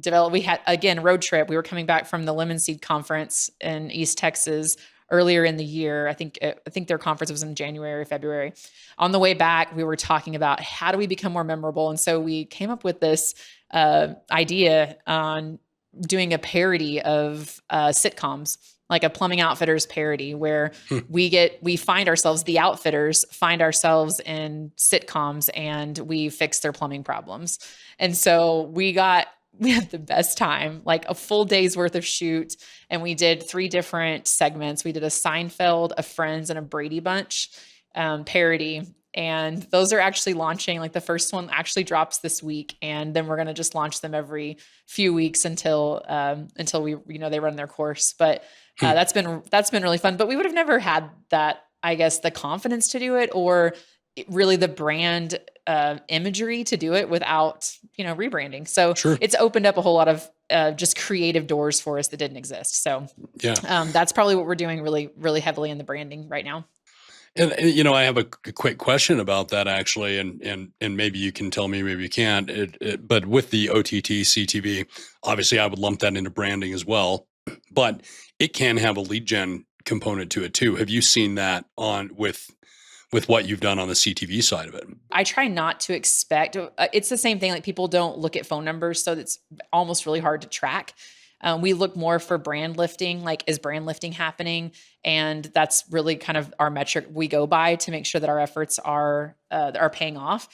Speaker 1: had, again, road trip. We were coming back from the Lemon Seed Conference in East Texas earlier in the year. I think their conference was in January, February. On the way back, we were talking about how do we become more memorable? And so we came up with this idea on doing a parody of sitcoms, like a Plumbing Outfitters parody, where we find ourselves, the Outfitters find ourselves in sitcoms and we fix their plumbing problems. And so we had the best time, like a full day's worth of shoot. And we did 3 different segments. We did a Seinfeld, a Friends, and a Brady Bunch parody. And those are actually launching. Like the first one actually drops this week, and then we're going to just launch them every few weeks until we, they run their course. But that's been really fun. But we would have never had that, I guess, the confidence to do it, or really the brand imagery to do it without, rebranding. So It's opened up a whole lot of just creative doors for us that didn't exist. So that's probably what we're doing really, really heavily in the branding right now.
Speaker 2: And I have a quick question about that actually, and maybe you can tell me, maybe you can't. But with the OTT CTV, obviously I would lump that into branding as well, but it can have a lead gen component to it too. Have you seen that with what you've done on the CTV side of it?
Speaker 1: I try not to expect. It's the same thing. Like people don't look at phone numbers, so it's almost really hard to track. We look more for brand lifting, like is brand lifting happening? And that's really kind of our metric we go by to make sure that our efforts are paying off.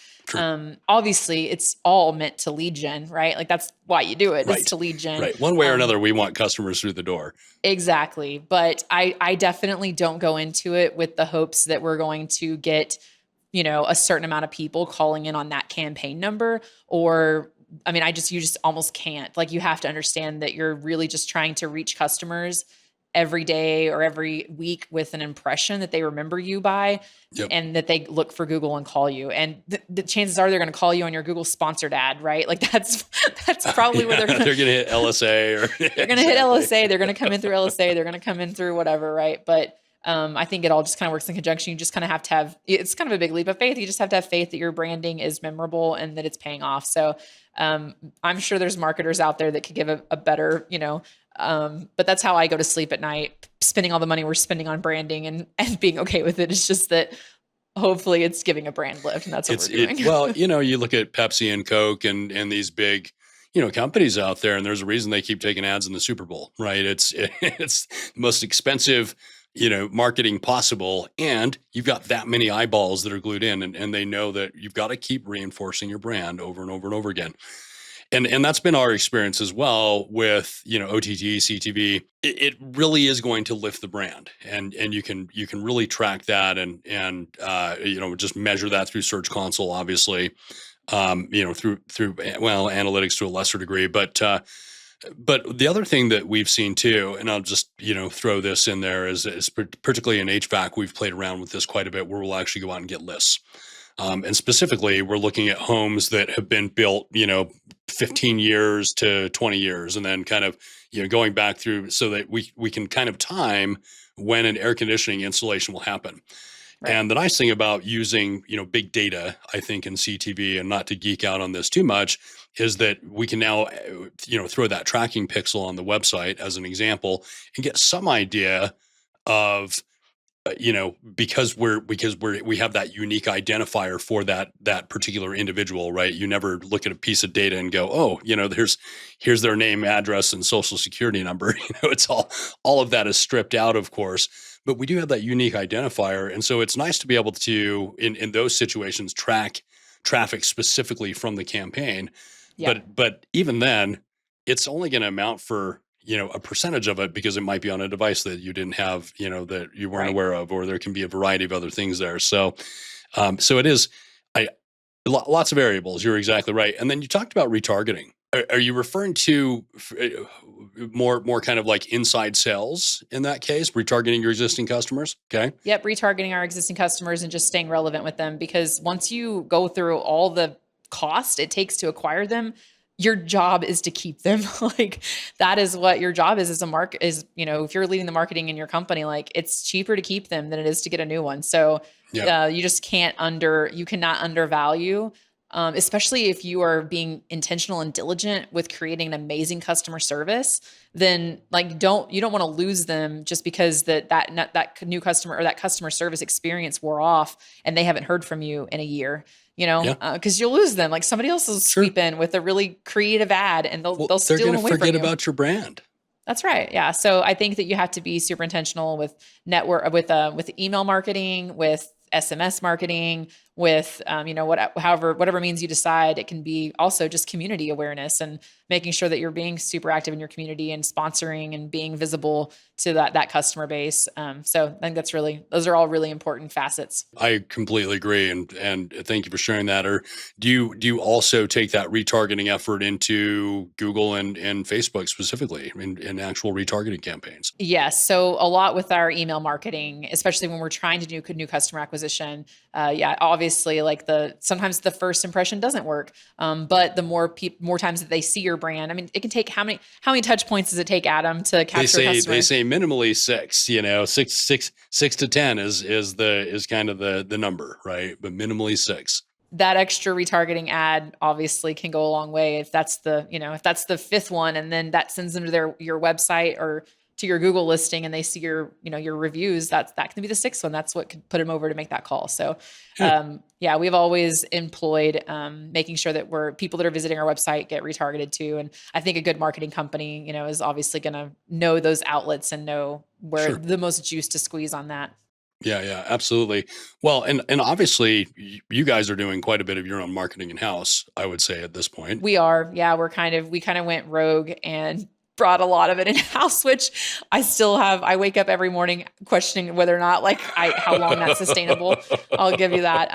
Speaker 1: Obviously, it's all meant to lead gen, right? Like that's why you do it, is to lead gen.
Speaker 2: Right. One way or another, we want customers through the door.
Speaker 1: Exactly. But I definitely don't go into it with the hopes that we're going to get, a certain amount of people calling in on that campaign number, or you just almost can't. Like you have to understand that you're really just trying to reach customers every day or every week with an impression that they remember you by,
Speaker 2: Yep.
Speaker 1: and that they look for Google and call you. And the chances are they're going to call you on your Google sponsored ad, right? Like that's probably where they're going
Speaker 2: to hit LSA or
Speaker 1: they're going to hit LSA. They're going to come in through LSA. They're going to come in through whatever, right? But I think it all just kind of works in conjunction. You just kind of have to have, it's kind of a big leap of faith. You just have to have faith that your branding is memorable and that it's paying off. So I'm sure there's marketers out there that could give a better, but that's how I go to sleep at night, spending all the money we're spending on branding and being okay with it. It's just that hopefully it's giving a brand lift, and that's what we're doing.
Speaker 2: Well, you look at Pepsi and Coke and these big, companies out there, and there's a reason they keep taking ads in the Super Bowl, right? It's the most expensive, marketing possible. And you've got that many eyeballs that are glued in, and they know that you've got to keep reinforcing your brand over and over and over again. And that's been our experience as well with, OTT, CTV. It really is going to lift the brand, and you can really track that and just measure that through Search Console, obviously, through analytics to a lesser degree. But the other thing that we've seen too, and I'll just, throw this in there is particularly in HVAC, we've played around with this quite a bit, where we'll actually go out and get lists. And specifically, we're looking at homes that have been built, 15 years to 20 years, and then kind of, going back through so that we can kind of time when an air conditioning installation will happen. Right. And the nice thing about using, big data, I think, in CTV, and not to geek out on this too much, is that we can now, throw that tracking pixel on the website as an example and get some idea of, because we have that unique identifier for that particular individual, right? You never look at a piece of data and go, oh, here's their name, address, and social security number. It's all of that is stripped out, of course, but we do have that unique identifier. And so it's nice to be able to, in those situations, track traffic specifically from the campaign. Yeah. But even then, it's only going to amount for, a percentage of it, because it might be on a device that you didn't have, that you weren't aware of, or there can be a variety of other things there. So, so it is, lots of variables. You're exactly right. And then you talked about retargeting. Are you referring to more kind of like inside sales in that case, retargeting your existing customers? Okay.
Speaker 1: Yep. Retargeting our existing customers and just staying relevant with them, because once you go through all the cost it takes to acquire them, your job is to keep them. Like that is what your job is as a market is, if you're leading the marketing in your company, like it's cheaper to keep them than it is to get a new one. So you just you cannot undervalue, especially if you are being intentional and diligent with creating an amazing customer service, then like you don't want to lose them just because that new customer or that customer service experience wore off and they haven't heard from you in a year. Because you'll lose them. Like somebody else will sweep in with a really creative ad, and they'll steal them away from you. They're going to forget
Speaker 2: about your brand.
Speaker 1: That's right. Yeah. So I think that you have to be super intentional with with email marketing, with SMS marketing, with whatever means you decide. It can be also just community awareness and making sure that you're being super active in your community and sponsoring and being visible to that customer base. So I think those are all really important facets.
Speaker 2: I completely agree, and thank you for sharing that. Or do you also take that retargeting effort into Google and Facebook specifically in actual retargeting campaigns?
Speaker 1: Yes. So a lot with our email marketing, especially when we're trying to do new customer acquisition. Obviously, like sometimes the first impression doesn't work, but the more times that they see your brand, I mean, it can take how many touch points does it take, Adam, to capture a customer?
Speaker 2: They say minimally 6. 6 to 10 is kind of the number, right? But minimally 6.
Speaker 1: That extra retargeting ad obviously can go a long way if that's the fifth one, and then that sends them to your website or to your Google listing and they see your reviews, that can be the sixth one. That's what could put them over to make that call. So, we've always employed making sure that people that are visiting our website get retargeted too. And I think a good marketing company, is obviously going to know those outlets and know where the most juice to squeeze on that.
Speaker 2: Yeah, absolutely. Well, and obviously you guys are doing quite a bit of your own marketing in-house, I would say at this point.
Speaker 1: We are. Yeah, we kind of went rogue and brought a lot of it in-house, which I still have. I wake up every morning questioning whether or not how long that's sustainable. I'll give you that.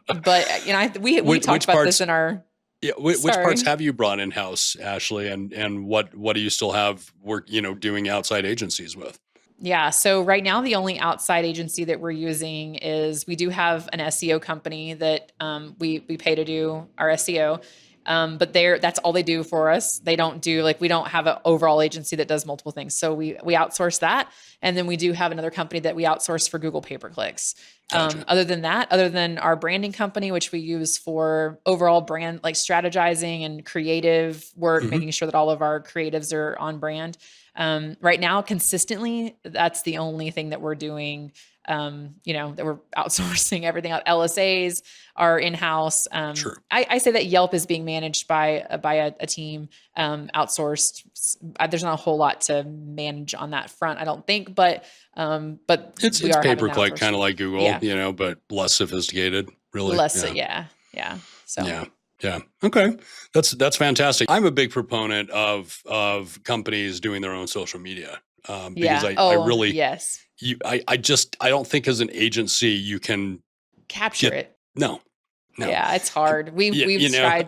Speaker 1: But we talked about this in our.
Speaker 2: Yeah, which parts have you brought in-house, Ashley, and what do you still have work doing outside agencies with?
Speaker 1: Yeah. So right now, the only outside agency that we're using is we do have an SEO company that we pay to do our SEO. But that's all they do for us. They don't do like, we don't have an overall agency that does multiple things. So we outsource that. And then we do have another company that we outsource for Google pay-per-clicks.
Speaker 2: Gotcha.
Speaker 1: Other than that, other than our branding company, which we use for overall brand, like strategizing and creative work,
Speaker 2: Mhm.
Speaker 1: making sure that all of our creatives are on brand. Right now, consistently, that's the only thing that we're doing. That we're outsourcing everything out. LSAs are in-house.
Speaker 2: Sure.
Speaker 1: I say that Yelp is being managed by a team, outsourced. There's not a whole lot to manage on that front, I don't think, but
Speaker 2: It's
Speaker 1: we are having that
Speaker 2: pay-per-click,
Speaker 1: outsourced.
Speaker 2: kind of like Google,
Speaker 1: Yeah.
Speaker 2: But less sophisticated, really.
Speaker 1: Less,
Speaker 2: Yeah.
Speaker 1: yeah. So
Speaker 2: Yeah. Yeah. Okay. That's fantastic. I'm a big proponent of companies doing their own social media. Because
Speaker 1: yeah.
Speaker 2: I
Speaker 1: Oh,
Speaker 2: really,
Speaker 1: yes.
Speaker 2: I don't think as an agency you can
Speaker 1: Capture
Speaker 2: get,
Speaker 1: it.
Speaker 2: no.
Speaker 1: Yeah, it's hard.
Speaker 2: Yeah,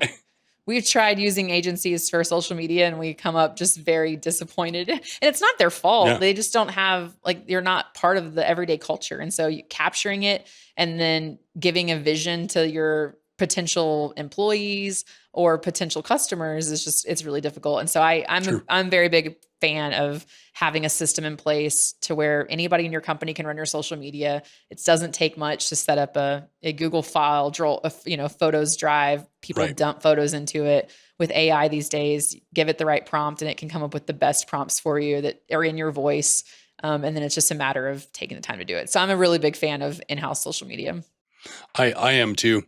Speaker 1: We've tried using agencies for social media and we come up just very disappointed. And it's not their fault.
Speaker 2: yeah,
Speaker 1: They just don't have, like, you're not part of the everyday culture. And so capturing it and then giving a vision to your potential employees or potential customers is just, it's really difficult. And so
Speaker 2: sure.
Speaker 1: I'm very big fan of having a system in place to where anybody in your company can run your social media. It doesn't take much to set up a Google file, photos drive. People
Speaker 2: Right.
Speaker 1: dump photos into it. With AI these days, give it the right prompt and it can come up with the best prompts for you that are in your voice. And then it's just a matter of taking the time to do it. So I'm a really big fan of in-house social media.
Speaker 2: I am too.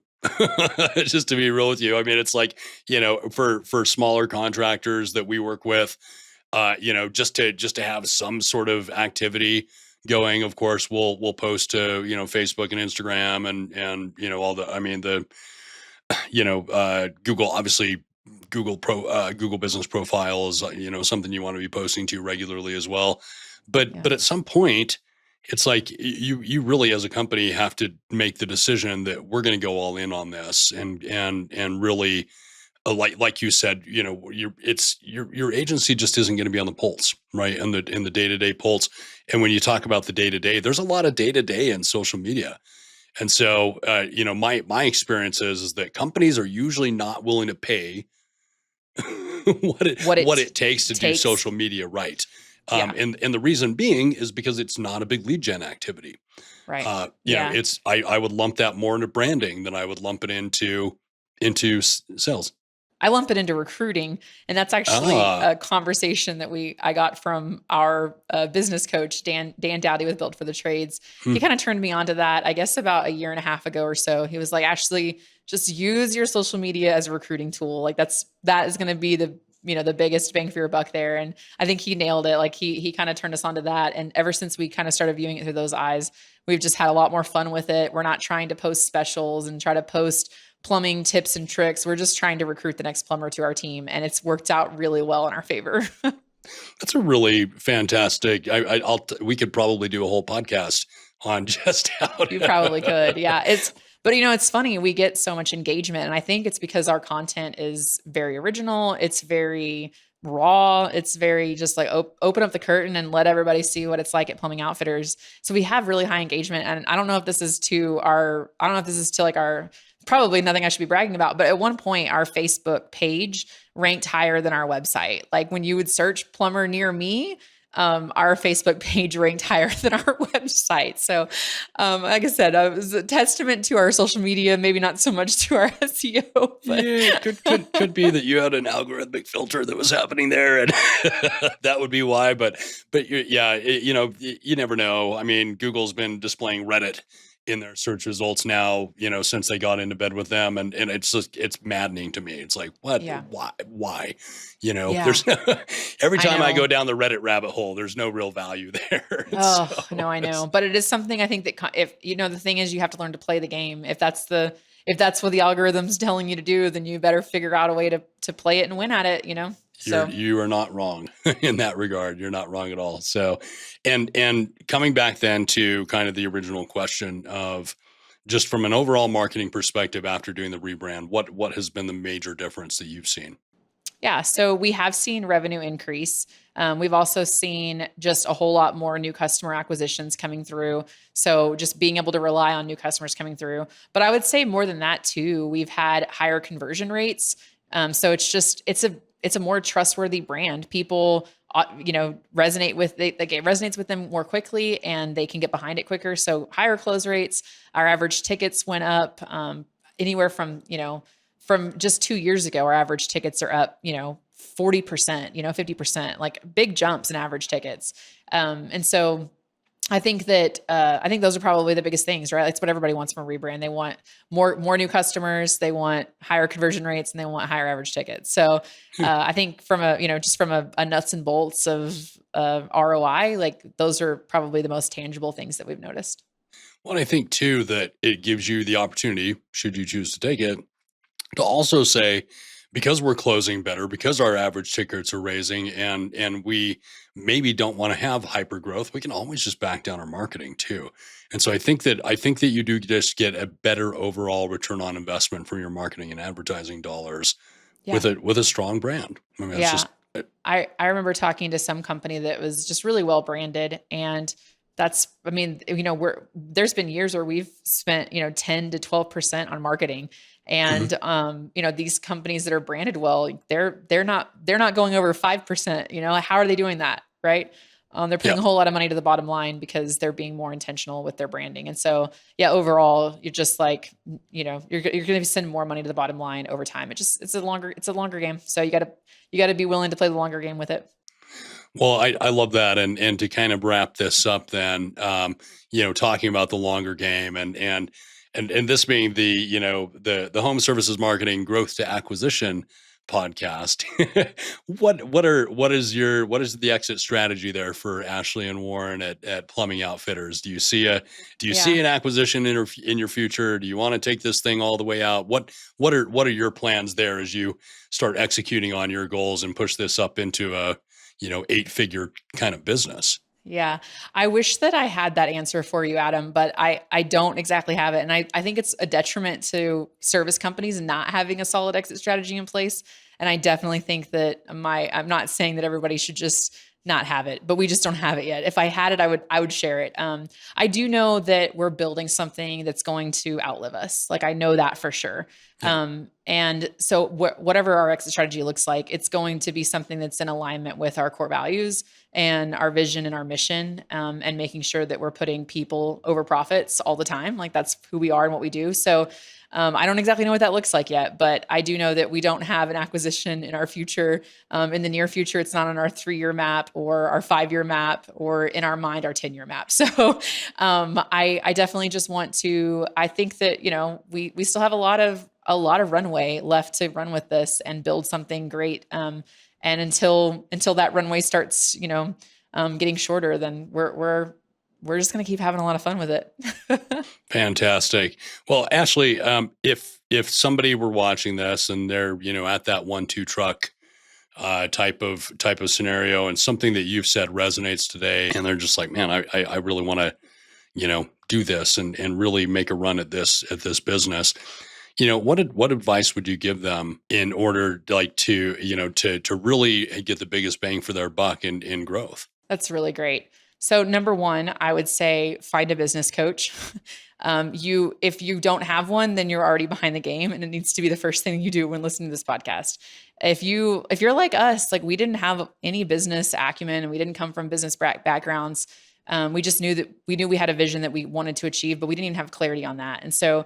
Speaker 2: Just to be real with you. I mean, it's like, for smaller contractors that we work with, just to have some sort of activity going. Of course, we'll post to, Facebook and Instagram and all the, I mean, the, Google, obviously Google business profile is, something you want to be posting to regularly as well.
Speaker 1: Yeah.
Speaker 2: But at some point, it's like you really as a company have to make the decision that we're going to go all in on this and really, like you said, your agency just isn't going to be on the pulse, right? In the day-to-day pulse. And when you talk about the day-to-day, there's a lot of day-to-day in social media. And so, my experience is that companies are usually not willing to pay what it takes to do social media right.
Speaker 1: Yeah.
Speaker 2: And the reason being is because it's not a big lead gen activity.
Speaker 1: Right.
Speaker 2: I would lump that more into branding than I would lump it into sales.
Speaker 1: I lump it into recruiting, and that's actually a conversation that I got from our business coach, Dan Dowdy with Built for the Trades. He kind of turned me on to that, I guess, about a year and a half ago or so. He was like, Ashley, just use your social media as a recruiting tool. Like that is going to be the biggest bang for your buck there. And I think he nailed it. Like he kind of turned us onto that. And ever since we kind of started viewing it through those eyes, we've just had a lot more fun with it. We're not trying to post specials and try to post plumbing tips and tricks. We're just trying to recruit the next plumber to our team. And it's worked out really well in our favor.
Speaker 2: That's a really fantastic, we could probably do a whole podcast on just how
Speaker 1: You probably could. Yeah. But it's funny. We get so much engagement, and I think it's because our content is very original. It's very raw. It's very just like open up the curtain and let everybody see what it's like at Plumbing Outfitters. So we have really high engagement. And I don't know if this is to our, probably nothing I should be bragging about, but at one point our Facebook page ranked higher than our website. Like when you would search plumber near me, our Facebook page ranked higher than our website. So, like I said, it was a testament to our social media, maybe not so much to our SEO. But.
Speaker 2: Yeah, could be that you had an algorithmic filter that was happening there, and that would be why. But you never know. I mean, Google's been displaying Reddit in their search results now, since they got into bed with them. And it's maddening to me. It's like, what,
Speaker 1: Yeah.
Speaker 2: why,
Speaker 1: Yeah.
Speaker 2: there's every time I
Speaker 1: know.
Speaker 2: go down the Reddit rabbit hole, there's no real value there.
Speaker 1: Oh, no, I know. But it is something I think that if, the thing is you have to learn to play the game. If that's what the algorithm's telling you to do, then you better figure out a way to play it and win at it, So
Speaker 2: You are not wrong in that regard. You're not wrong at all. So, and coming back then to kind of the original question of just from an overall marketing perspective after doing the rebrand, what has been the major difference that you've seen?
Speaker 1: Yeah, so we have seen revenue increase. We've also seen just a whole lot more new customer acquisitions coming through. So just being able to rely on new customers coming through. But I would say more than that too, we've had higher conversion rates. So it's a more trustworthy brand. People resonate with it resonates with them more quickly, and they can get behind it quicker. So higher close rates. Our average tickets went up anywhere from just 2 years ago. Our average tickets are up 40%, 50%, like big jumps in average tickets. And so I think those are probably the biggest things, right? That's what everybody wants from a rebrand. They want more new customers, they want higher conversion rates, and they want higher average tickets. So I think from a nuts and bolts of ROI, like those are probably the most tangible things that we've noticed.
Speaker 2: Well, I think too that it gives you the opportunity, should you choose to take it, to also say, because we're closing better, because our average tickets are raising, and we maybe don't want to have hyper growth, we can always just back down our marketing too. And so I think that you do just get a better overall return on investment from your marketing and advertising dollars
Speaker 1: Yeah.
Speaker 2: with a strong brand. I mean, it's
Speaker 1: Yeah.
Speaker 2: just
Speaker 1: I remember talking to some company that was just really well branded, and there's been years where we've spent 10 to 12% on marketing, and these companies that are branded well, they're not going over 5%. How are they doing that, right? They're putting
Speaker 2: yeah.
Speaker 1: a whole lot of money to the bottom line because they're being more intentional with their branding. And so, yeah, overall, you're just like, you're going to send more money to the bottom line over time. It's a longer game. So you got to be willing to play the longer game with it.
Speaker 2: Well, I love that, and to kind of wrap this up, then talking about the longer game, and this being the home services marketing growth to acquisition podcast. what is the exit strategy there for Ashley and Warren at Plumbing Outfitters? Do you see an acquisition in your future? Do you want to take this thing all the way out? What are your plans there as you start executing on your goals and push this up into a 8-figure kind of business?
Speaker 1: Yeah. I wish that I had that answer for you, Adam, but I don't exactly have it. And I think it's a detriment to service companies not having a solid exit strategy in place. And I definitely think that I'm not saying that everybody should just not have it, but we just don't have it yet. If I had it, I would share it. I do know that we're building something that's going to outlive us. Like I know that for sure. And so whatever our exit strategy looks like, it's going to be something that's in alignment with our core values and our vision and our mission, and making sure that we're putting people over profits all the time. Like that's who we are and what we do. So I don't exactly know what that looks like yet, but I do know that we don't have an acquisition in our future. In the near future, it's not on our 3-year map or our 5-year map, or in our mind, our 10-year map. So I definitely just want to, I think that, we still have a lot of runway left to run with this and build something great. And until that runway starts, getting shorter, then we're just going to keep having a lot of fun with it.
Speaker 2: Fantastic. Well, Ashley, if somebody were watching this and they're, at that 1-2 truck type of scenario, and something that you've said resonates today, and they're just like, man, I really want to, do this and really make a run at this business. What advice would you give them in order to really get the biggest bang for their buck in growth?
Speaker 1: That's really great. So number one, I would say find a business coach. If you don't have one, then you're already behind the game, and it needs to be the first thing you do when listening to this podcast. If you're like us, like we didn't have any business acumen and we didn't come from business backgrounds. We just knew we had a vision that we wanted to achieve, but we didn't even have clarity on that. And so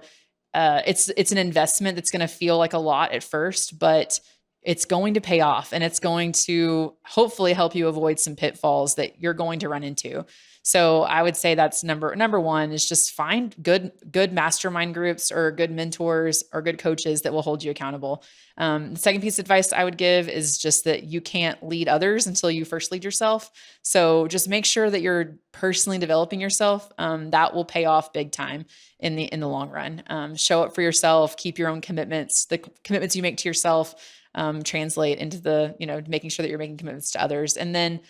Speaker 1: it's an investment that's going to feel like a lot at first, but it's going to pay off, and it's going to hopefully help you avoid some pitfalls that you're going to run into. So I would say that's number one is just find good mastermind groups or good mentors or good coaches that will hold you accountable. The second piece of advice I would give is just that you can't lead others until you first lead yourself. So just make sure that you're personally developing yourself. That will pay off big time in the long run. Show up for yourself, keep your own commitments. The commitments you make to yourself translate into making sure that you're making commitments to others. And then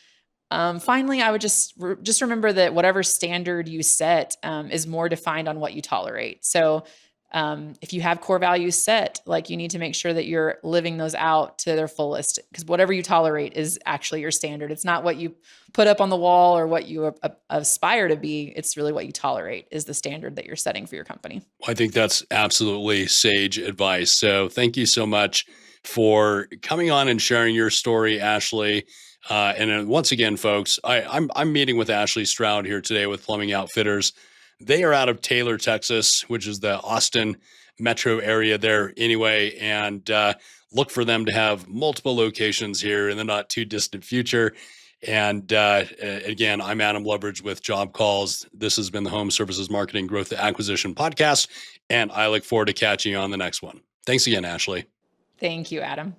Speaker 1: finally, I would just remember that whatever standard you set is more defined on what you tolerate. So If you have core values set, like you need to make sure that you're living those out to their fullest, because whatever you tolerate is actually your standard. It's not what you put up on the wall or what you aspire to be. It's really what you tolerate is the standard that you're setting for your company.
Speaker 2: I think that's absolutely sage advice. So thank you so much for coming on and sharing your story, Ashley. And once again, folks, I'm meeting with Ashley Stroud here today with Plumbing Outfitters. They are out of Taylor, Texas, which is the Austin metro area there anyway. And look for them to have multiple locations here in the not too distant future. And again, I'm Adam Lubbridge with Job Calls. This has been the Home Services Marketing Growth Acquisition Podcast. And I look forward to catching you on the next one. Thanks again, Ashley.
Speaker 1: Thank you, Adam.